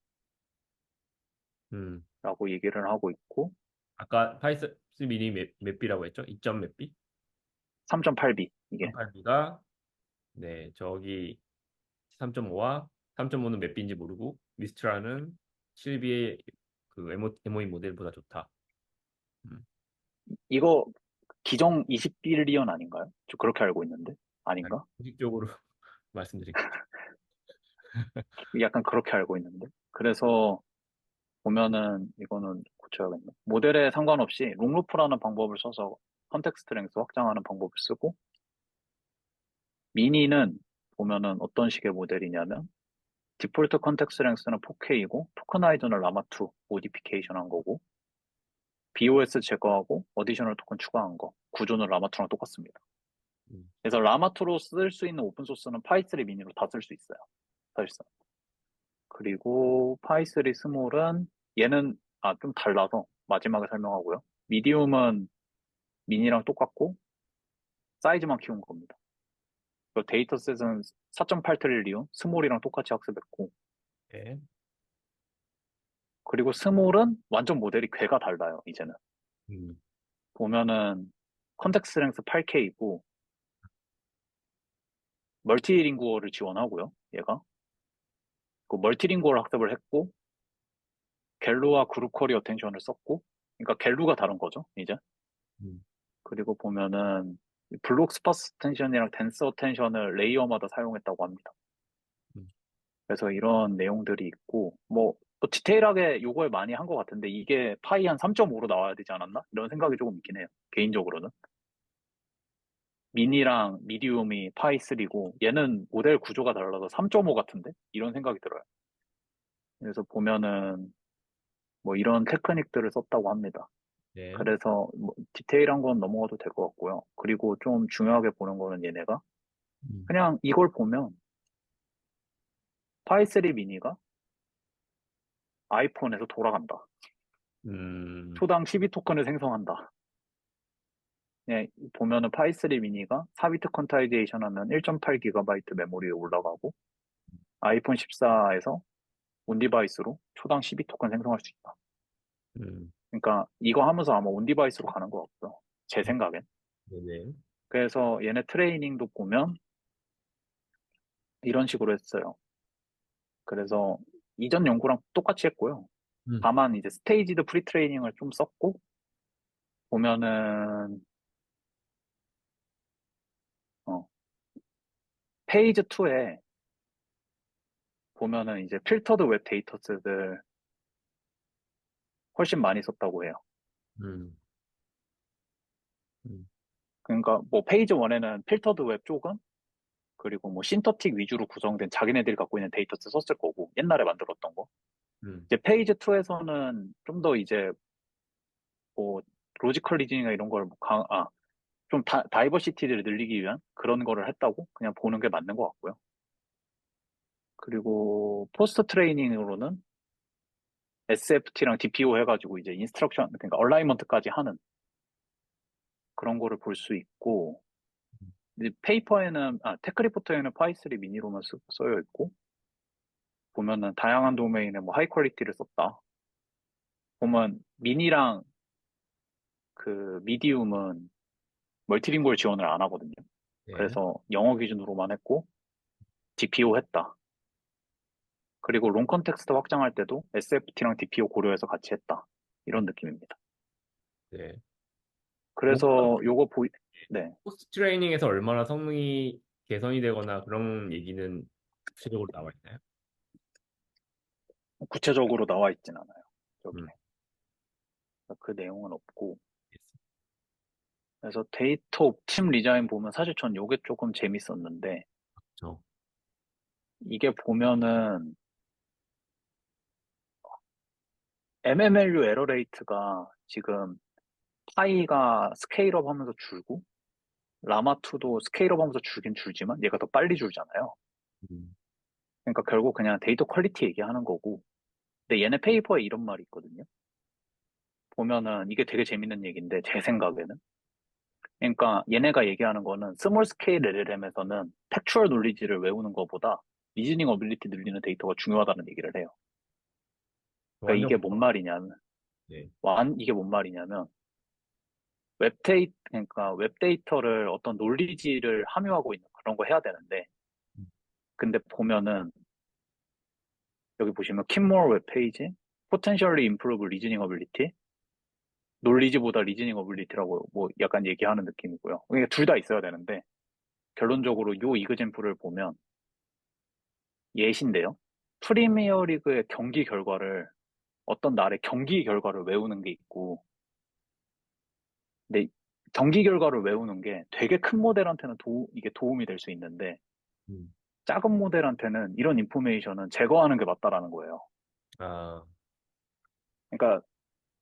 B: 음.
A: 얘기를 하고 있고
B: 아까 파이스 미니 몇 비라고 했죠? 2점 몇 비?
A: 3.8B 이게
B: 3.8비가 네, 저기 3.5와 3.5는 몇 비인지 모르고 미스트라는 7비의 그 MOE 모델보다 좋다. 음.
A: 이거 기정 20빌리언 아닌가요? 저 그렇게 알고 있는데
B: 아니,
A: 아닌가?
B: 공식적으로 말씀드릴게요.
A: 약간 그렇게 알고 있는데 그래서 보면은 이거는 고쳐야겠네. 모델에 상관없이 롱루프라는 방법을 써서 컨텍스트 랭스 확장하는 방법을 쓰고 미니는 보면은 어떤 식의 모델이냐면 디폴트 컨텍스트 랭스는 4K이고 토크나이즈는 라마2 모디피케이션 한 거고 BOS 제거하고 어디셔널 토큰 추가한 거 구조는 라마2랑 똑같습니다.
B: 음.
A: 그래서 라마2로 쓸 수 있는 오픈소스는 파이3 미니로 다 쓸 수 있어요. 사실상. 그리고 파이3 스몰은 얘는 좀 달라서 마지막에 설명하고요. 미디움은 미니랑 똑같고 사이즈만 키운 겁니다. 그 데이터셋은 4.8 트릴리온, 스몰이랑 똑같이 학습했고
B: 네.
A: 그리고 스몰은 완전 모델이 궤가 달라요. 이제는
B: 음.
A: 보면은 컨텍스트 랭스 8K이고 멀티링구어를 지원하고요. 얘가 그 멀티링구어를 학습을 했고 갤루와 그룹 쿼리 어텐션을 썼고 그러니까 갤루가 다른 거죠. 이제
B: 음.
A: 그리고 보면은 블록 스파스 텐션이랑 댄서 텐션을 레이어마다 사용했다고 합니다.
B: 음.
A: 그래서 이런 내용들이 있고 뭐 또 디테일하게 요걸 많이 한 것 같은데 이게 파이 한 3.5로 나와야 되지 않았나? 이런 생각이 조금 있긴 해요. 개인적으로는. 미니랑 미디움이 파이 3고 얘는 모델 구조가 달라서 3.5 같은데? 이런 생각이 들어요. 그래서 보면은 뭐 이런 테크닉들을 썼다고 합니다.
B: 네.
A: 그래서 뭐 디테일한 건 넘어가도 될 것 같고요. 그리고 좀 중요하게 보는 거는 얘네가
B: 음.
A: 그냥 이걸 보면 파이3 미니가 아이폰에서 돌아간다.
B: 음.
A: 초당 12토큰을 생성한다. 예, 보면은 파이3 미니가 4비트 퀀타이제이션 하면 1.8GB 메모리에 올라가고 아이폰 14에서 온디바이스로 초당 12토큰 생성할 수 있다.
B: 음.
A: 그러니까 이거 하면서 아마 온디바이스로 가는 것 같고요. 제 생각엔.
B: 네네.
A: 그래서 얘네 트레이닝도 보면 이런 식으로 했어요. 그래서 이전 연구랑 똑같이 했고요.
B: 음.
A: 다만 이제 스테이지드 프리 트레이닝을 좀 썼고 보면은 어, 페이지 2에 보면은 이제 필터드 웹 데이터셋을 훨씬 많이 썼다고 해요.
B: 음. 음.
A: 그러니까 뭐 페이지 1에는 필터드 웹 쪽은 그리고 뭐 신터틱 위주로 구성된 자기네들이 갖고 있는 데이터셋 썼을 거고 옛날에 만들었던 거.
B: 음.
A: 이제 페이지 2에서는 좀 더 이제 뭐 로지컬 리즈닝이나 이런 걸 좀 다이버시티를 늘리기 위한 그런 거를 했다고 그냥 보는 게 맞는 것 같고요. 그리고 포스트 트레이닝으로는 SFT랑 DPO 해가지고 이제 인스트럭션 그러니까 얼라이먼트까지 하는 그런 거를 볼 수 있고 이제 페이퍼에는 테크리포터에는 파이3 미니로만 써여 있고 보면은 다양한 도메인에 뭐 하이 퀄리티를 썼다. 보면 미니랑 그 미디움은 멀티링구얼 지원을 안 하거든요.
B: 네.
A: 그래서 영어 기준으로만 했고 DPO 했다. 그리고 롱 컨텍스트 확장할 때도 SFT랑 DPO 고려해서 같이 했다. 이런 느낌입니다.
B: 네. 뭔가
A: 그래서 네.
B: 포스트 트레이닝에서 얼마나 성능이 개선이 되거나 그런 얘기는 구체적으로 나와 있나요?
A: 구체적으로 나와 있진 않아요.
B: 음,
A: 여기에. 그 내용은 없고.
B: 알겠습니다.
A: 그래서 데이터 옵tim리자인 보면 사실 전 요게 조금 재밌었는데,
B: 저,
A: 이게 보면은 MMLU 에러 레이트가 지금 파이가 스케일업 하면서 줄고, 라마2도 스케일업 하면서 줄긴 줄지만 얘가 더 빨리 줄잖아요.
B: 음,
A: 그러니까 결국 그냥 데이터 퀄리티 얘기하는 거고, 근데 얘네 페이퍼에 이런 말이 있거든요. 보면은 이게 되게 재밌는 얘기인데, 제 생각에는. 그러니까 얘네가 얘기하는 거는 스몰 스케일 LLM에서는 텍추얼 놀리지를 외우는 것보다 리즈닝 어빌리티 늘리는 데이터가 중요하다는 얘기를 해요. 그러니까
B: 완전 공감. 네.
A: 이게 뭔 말이냐면 그러니까 웹 데이터를 어떤 논리지를 함유하고 있는 그런 거 해야 되는데,
B: 음,
A: 근데 보면은 여기 보시면 킴모어 웹 페이지, potentially improve reasoning ability, 논리지보다 리즈닝 어빌리티라고 뭐 약간 얘기하는 느낌이고요. 그러니까 둘 다 있어야 되는데 결론적으로 요 이그젠플을 보면 예시인데요. 프리미어 리그의 경기 결과를 어떤 날의 경기 결과를 외우는 게 있고, 근데 경기 결과를 외우는 게 되게 큰 모델한테는 이게 도움이 될 수 있는데
B: 음.
A: 작은 모델한테는 이런 인포메이션은 제거하는 게 맞다라는 거예요.
B: 아,
A: 그러니까
B: 음,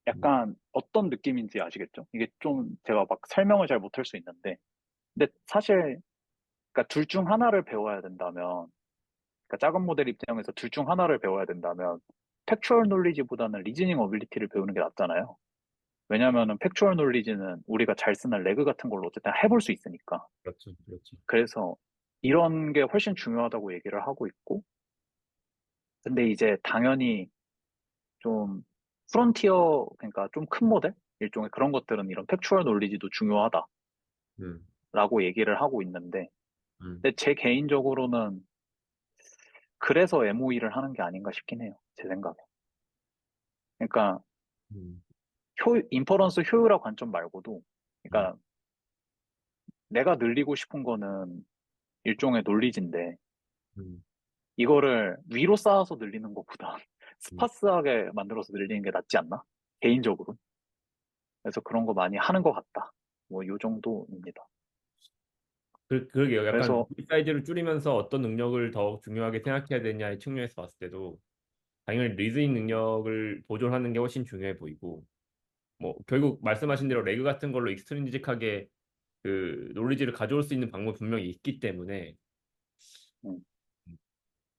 A: 약간 어떤 느낌인지 아시겠죠? 이게 좀 제가 막 설명을 잘 못할 수 있는데, 근데 사실 그러니까 둘 중 하나를 배워야 된다면, 그러니까 작은 모델 입장에서 둘 중 하나를 배워야 된다면 팩추얼 놀리지보다는 리즈닝 어빌리티를 배우는 게 낫잖아요. 왜냐면은 팩추얼 놀리지는 우리가 잘 쓰는 레그 같은 걸로 어쨌든 해볼 수 있으니까.
B: 그렇죠, 그렇죠.
A: 그래서 이런 게 훨씬 중요하다고 얘기를 하고 있고, 근데 이제 당연히 좀 프론티어, 그러니까 좀 큰 모델? 일종의 그런 것들은 이런 팩추얼 놀리지도 중요하다라고
B: 음,
A: 얘기를 하고 있는데,
B: 음,
A: 근데 제 개인적으로는 그래서 MOE를 하는 게 아닌가 싶긴 해요. 제 생각에. 그러니까
B: 음,
A: 인퍼런스 효율화 관점 말고도,
B: 음,
A: 그러니까 내가 늘리고 싶은 거는 일종의 논리지인데
B: 음,
A: 이거를 위로 쌓아서 늘리는 것보다
B: 음.
A: 스파스하게 만들어서 늘리는 게 낫지 않나? 개인적으로. 그래서 그런 거 많이 하는 것 같다. 뭐, 요 정도입니다.
B: 그러게요. 약간
A: 그래서,
B: 사이즈를 줄이면서 어떤 능력을 더 중요하게 생각해야 되냐의 측면에서 봤을 때도 당연히 리즈닝 능력을 보존하는 게 훨씬 중요해 보이고 뭐 결국 말씀하신 대로 레그 같은 걸로 익스트린직하게 그 놀리지를 가져올 수 있는 방법이 분명히 있기 때문에
A: 음,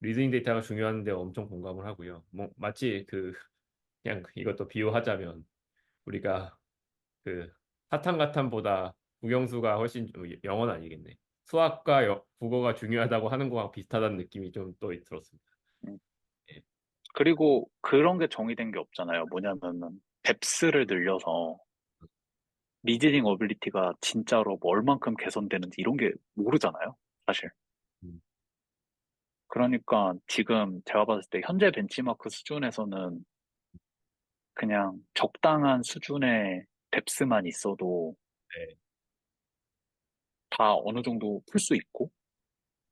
B: 리즈닝 데이터가 중요한데 엄청 공감을 하고요. 뭐 마치 그 그냥 이것도 비유하자면 우리가 그 사탕가탄보다 국영수가 훨씬 좀 영어는 아니겠네. 수학과 국어가 중요하다고 하는 거랑 비슷하다는 느낌이 좀 또 들었습니다.
A: 음.
B: 예.
A: 그리고 그런 게 정의된 게 없잖아요. 뭐냐면은, 뎁스를 늘려서 리즈닝 어빌리티가 진짜로 뭐 얼만큼 개선되는지 이런 게 모르잖아요. 사실.
B: 음,
A: 그러니까 지금 제가 봤을 때 현재 벤치마크 수준에서는 그냥 적당한 수준의 뎁스만 있어도
B: 네,
A: 다 어느 정도 풀 수 있고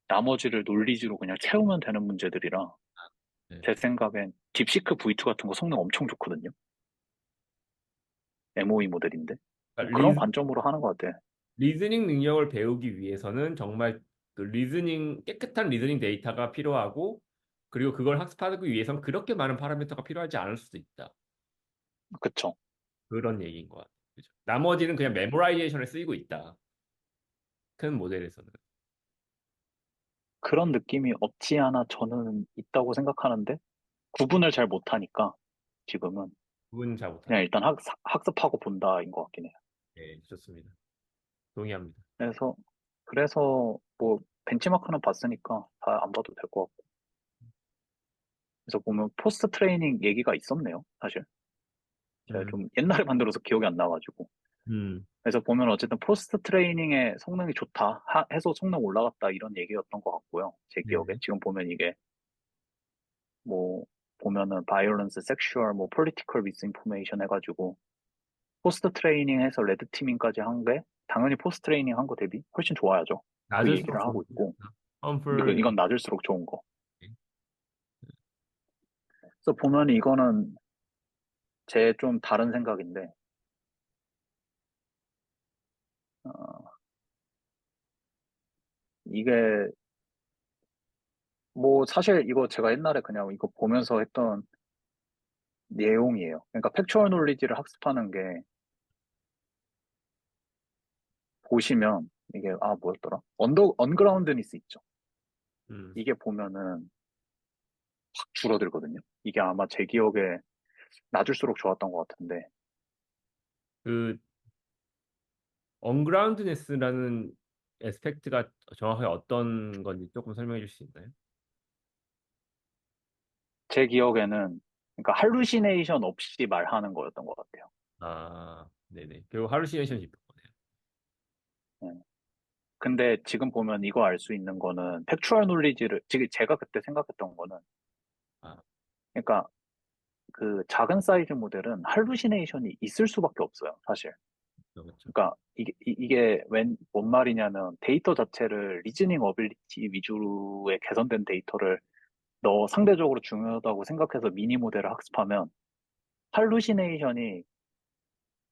A: 나머지를 논리지로 그냥 채우면 되는 문제들이라
B: 네.
A: 제 생각엔 딥시크 V2 같은 거 성능 엄청 좋거든요. MOE 모델인데. 뭐
B: 그러니까
A: 그런 관점으로 하는 것 같아.
B: 리즈닝 능력을 배우기 위해서는 정말 그 깨끗한 리즈닝 데이터가 필요하고 그리고 그걸 학습하기 위해서는 그렇게 많은 파라미터가 필요하지 않을 수도 있다.
A: 그쵸.
B: 그런 얘기인 것 같아요. 그죠? 나머지는 그냥
A: 음.
B: 메모라이제이션에 쓰이고 있다. 큰 모델에서는.
A: 그런 느낌이 없지 않아 저는 있다고 생각하는데 구분을 잘 못하니까 지금은
B: 그건 잘 못한다.
A: 그냥 일단 학습하고 본다인 것 같긴 해요.
B: 네, 좋습니다. 동의합니다.
A: 그래서 그래서 뭐 벤치마크는 봤으니까 다 안 봐도 될 것 같고. 그래서 보면 포스트 트레이닝 얘기가 있었네요, 사실. 제가
B: 음,
A: 좀 옛날에 만들어서 기억이 안 나가지고.
B: 음,
A: 그래서 보면 어쨌든 포스트 트레이닝의 성능이 좋다, 해서 성능 올라갔다 이런 얘기였던 것 같고요. 제 기억에.
B: 네네.
A: 지금 보면 이게 뭐 보면은 바이올런스, 섹슈얼, 뭐 폴리티컬 미스인포메이션 해가지고 포스트 트레이닝 해서 레드 티밍까지 한 게 당연히 포스트 트레이닝 한 거 대비 훨씬 좋아야죠. 그
B: 낮을수록
A: 얘기를 하고
B: 좋은데.
A: 있고
B: 험플.
A: 이건 낮을수록 좋은 거. 그래서 보면 이거는 제 좀 다른 생각인데 어, 이게 뭐 사실 이거 제가 옛날에 그냥 이거 보면서 했던 내용이에요. 그러니까 팩추얼 놀리지를 학습하는 게 보시면 이게 뭐였더라? 언그라운드니스 있죠.
B: 음,
A: 이게 보면은 확 줄어들거든요. 이게 아마 제 기억에 낮을수록 좋았던 것 같은데
B: 그 언그라운드네스라는 에스펙트가 정확하게 어떤 건지 조금 설명해 줄 수 있나요?
A: 제 기억에는 그러니까 할루시네이션 없이 말하는 거였던 것 같아요.
B: 아, 네네. 결국 할루시네이션이 있는 거네요.
A: 네. 근데 지금 보면 이거 알 수 있는 거는 팩추얼 놀리지를 지금 제가 그때 생각했던 거는
B: 아,
A: 그러니까 그 작은 사이즈 모델은 할루시네이션이 있을 수밖에 없어요, 사실.
B: 그렇죠.
A: 그러니까 이게 뭔 말이냐면 데이터 자체를 리즈닝 어빌리티 위주로의 개선된 데이터를 너 상대적으로 중요하다고 생각해서 미니 모델을 학습하면 할루시네이션이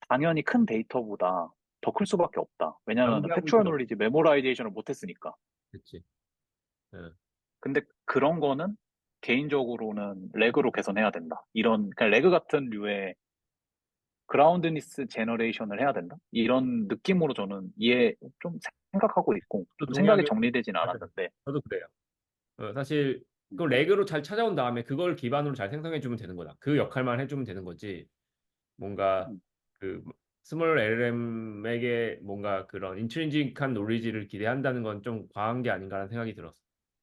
A: 당연히 큰 데이터보다 더 클 수밖에 없다. 왜냐하면 팩추얼
B: 양자구도가
A: 놀리지 메모라이제이션을 못했으니까.
B: 그렇지. 예.
A: 근데 그런 거는 개인적으로는 레그로 개선해야 된다. 이런 그러니까 레그 같은 류의 그라운드니스 제너레이션을 해야 된다. 이런 느낌으로 저는 좀 생각하고 있고
B: 또
A: 좀 생각이
B: 동의하게
A: 정리되진
B: 맞아요.
A: 않았는데
B: 저도 그래요. 사실 그
A: 음,
B: 레그로 잘 찾아온 다음에 그걸 기반으로 잘 생성해 주면 되는 거다. 그 역할만 해주면 되는 거지. 뭔가
A: 음,
B: 그 스몰 LLM에게 뭔가 그런 인트린직한 노리지를 기대한다는 건 좀 과한 게 아닌가라는 생각이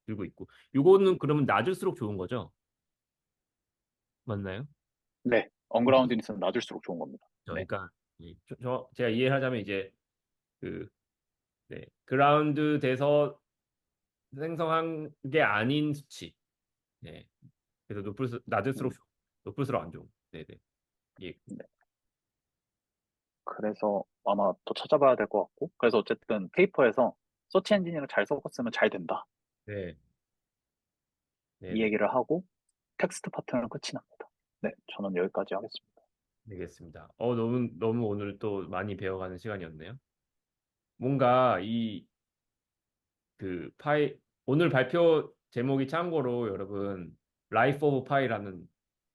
B: 들고 있고. 요거는 그러면 낮을수록 좋은 거죠? 맞나요?
A: 네, 언그라운드니스는 낮을수록 좋은 겁니다. 네,
B: 그러니까 제가 이해하자면 이제 그 네, 그라운드 돼서 생성한 게 아닌 수치. 네. 그래서 낮을수록
A: 음,
B: 좋고, 높을수록 안 좋은. 네네. 예.
A: 네. 그래서 아마 더 찾아봐야 될 것 같고 그래서 어쨌든 페이퍼에서 서치 엔지니어를 잘 섞었으면 잘 된다.
B: 네.
A: 이
B: 네네.
A: 얘기를 하고 텍스트 파트는 끝이 납니다. 네, 저는 여기까지 하겠습니다.
B: 알겠습니다. 너무 오늘 또 많이 배워가는 시간이었네요. 뭔가 그 오늘 발표 제목이 참고로 여러분, Life of Pi라는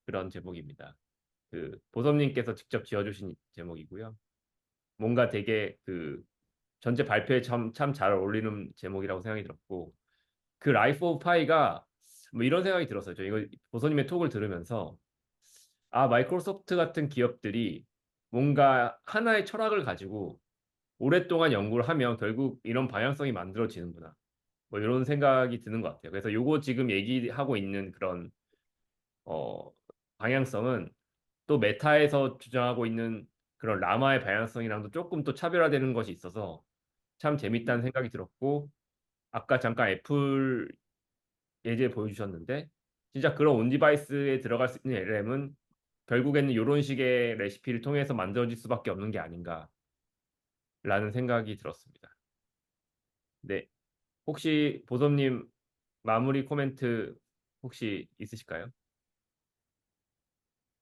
B: 그런 제목입니다. 그 보섭님께서 직접 지어주신 제목이고요. 뭔가 되게 그 전체 발표에 참 잘 어울리는 제목이라고 생각이 들었고, 그 라이프 오브 파이가 뭐 이런 생각이 들었어요. 저 이거 보선님의 톡을 들으면서 마이크로소프트 같은 기업들이 뭔가 하나의 철학을 가지고 오랫동안 연구를 하면 결국 이런 방향성이 만들어지는구나. 뭐 이런 생각이 드는 것 같아요. 그래서 요거 지금 얘기하고 있는 그런 어, 방향성은 또 메타에서 주장하고 있는 그런 라마의 방향성이랑도 조금 또 차별화되는 것이 있어서 참 재밌다는
A: 음,
B: 생각이 들었고, 아까 잠깐 애플 예제 보여주셨는데 진짜 그런 온 디바이스에 들어갈 수 있는 LLM은 결국에는 이런 식의 레시피를 통해서 만들어질 수밖에 없는 게 아닌가라는 생각이 들었습니다. 네, 혹시 보섭님 마무리 코멘트 혹시 있으실까요?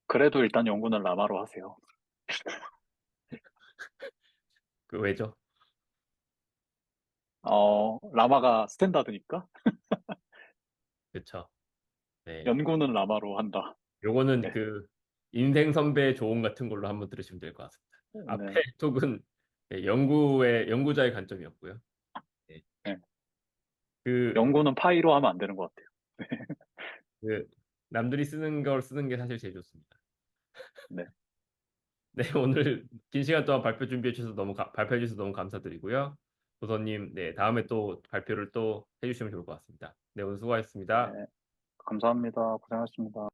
A: 그래도 일단 연구는 라마로 하세요.
B: 그 왜죠?
A: 라마가 스탠다드니까
B: 그렇죠. 네,
A: 연구는 라마로 한다.
B: 요거는
A: 네,
B: 그 인생 선배의 조언 같은 걸로 한번 들으시면 될 것 같습니다. 앞에
A: 네,
B: 톡은 네, 연구자의 관점이었고요. 네,
A: 네.
B: 그,
A: 연구는 파이로 하면 안 되는 것 같아요.
B: 그 남들이 쓰는 걸 쓰는 게 사실 제일 좋습니다.
A: 네,
B: 네, 오늘 긴 시간 동안 발표해 주셔서 너무 감사드리고요. 도서님, 네, 다음에 또 발표를 또 해주시면 좋을 것 같습니다. 네, 오늘 수고하셨습니다.
A: 네. 감사합니다. 고생하셨습니다.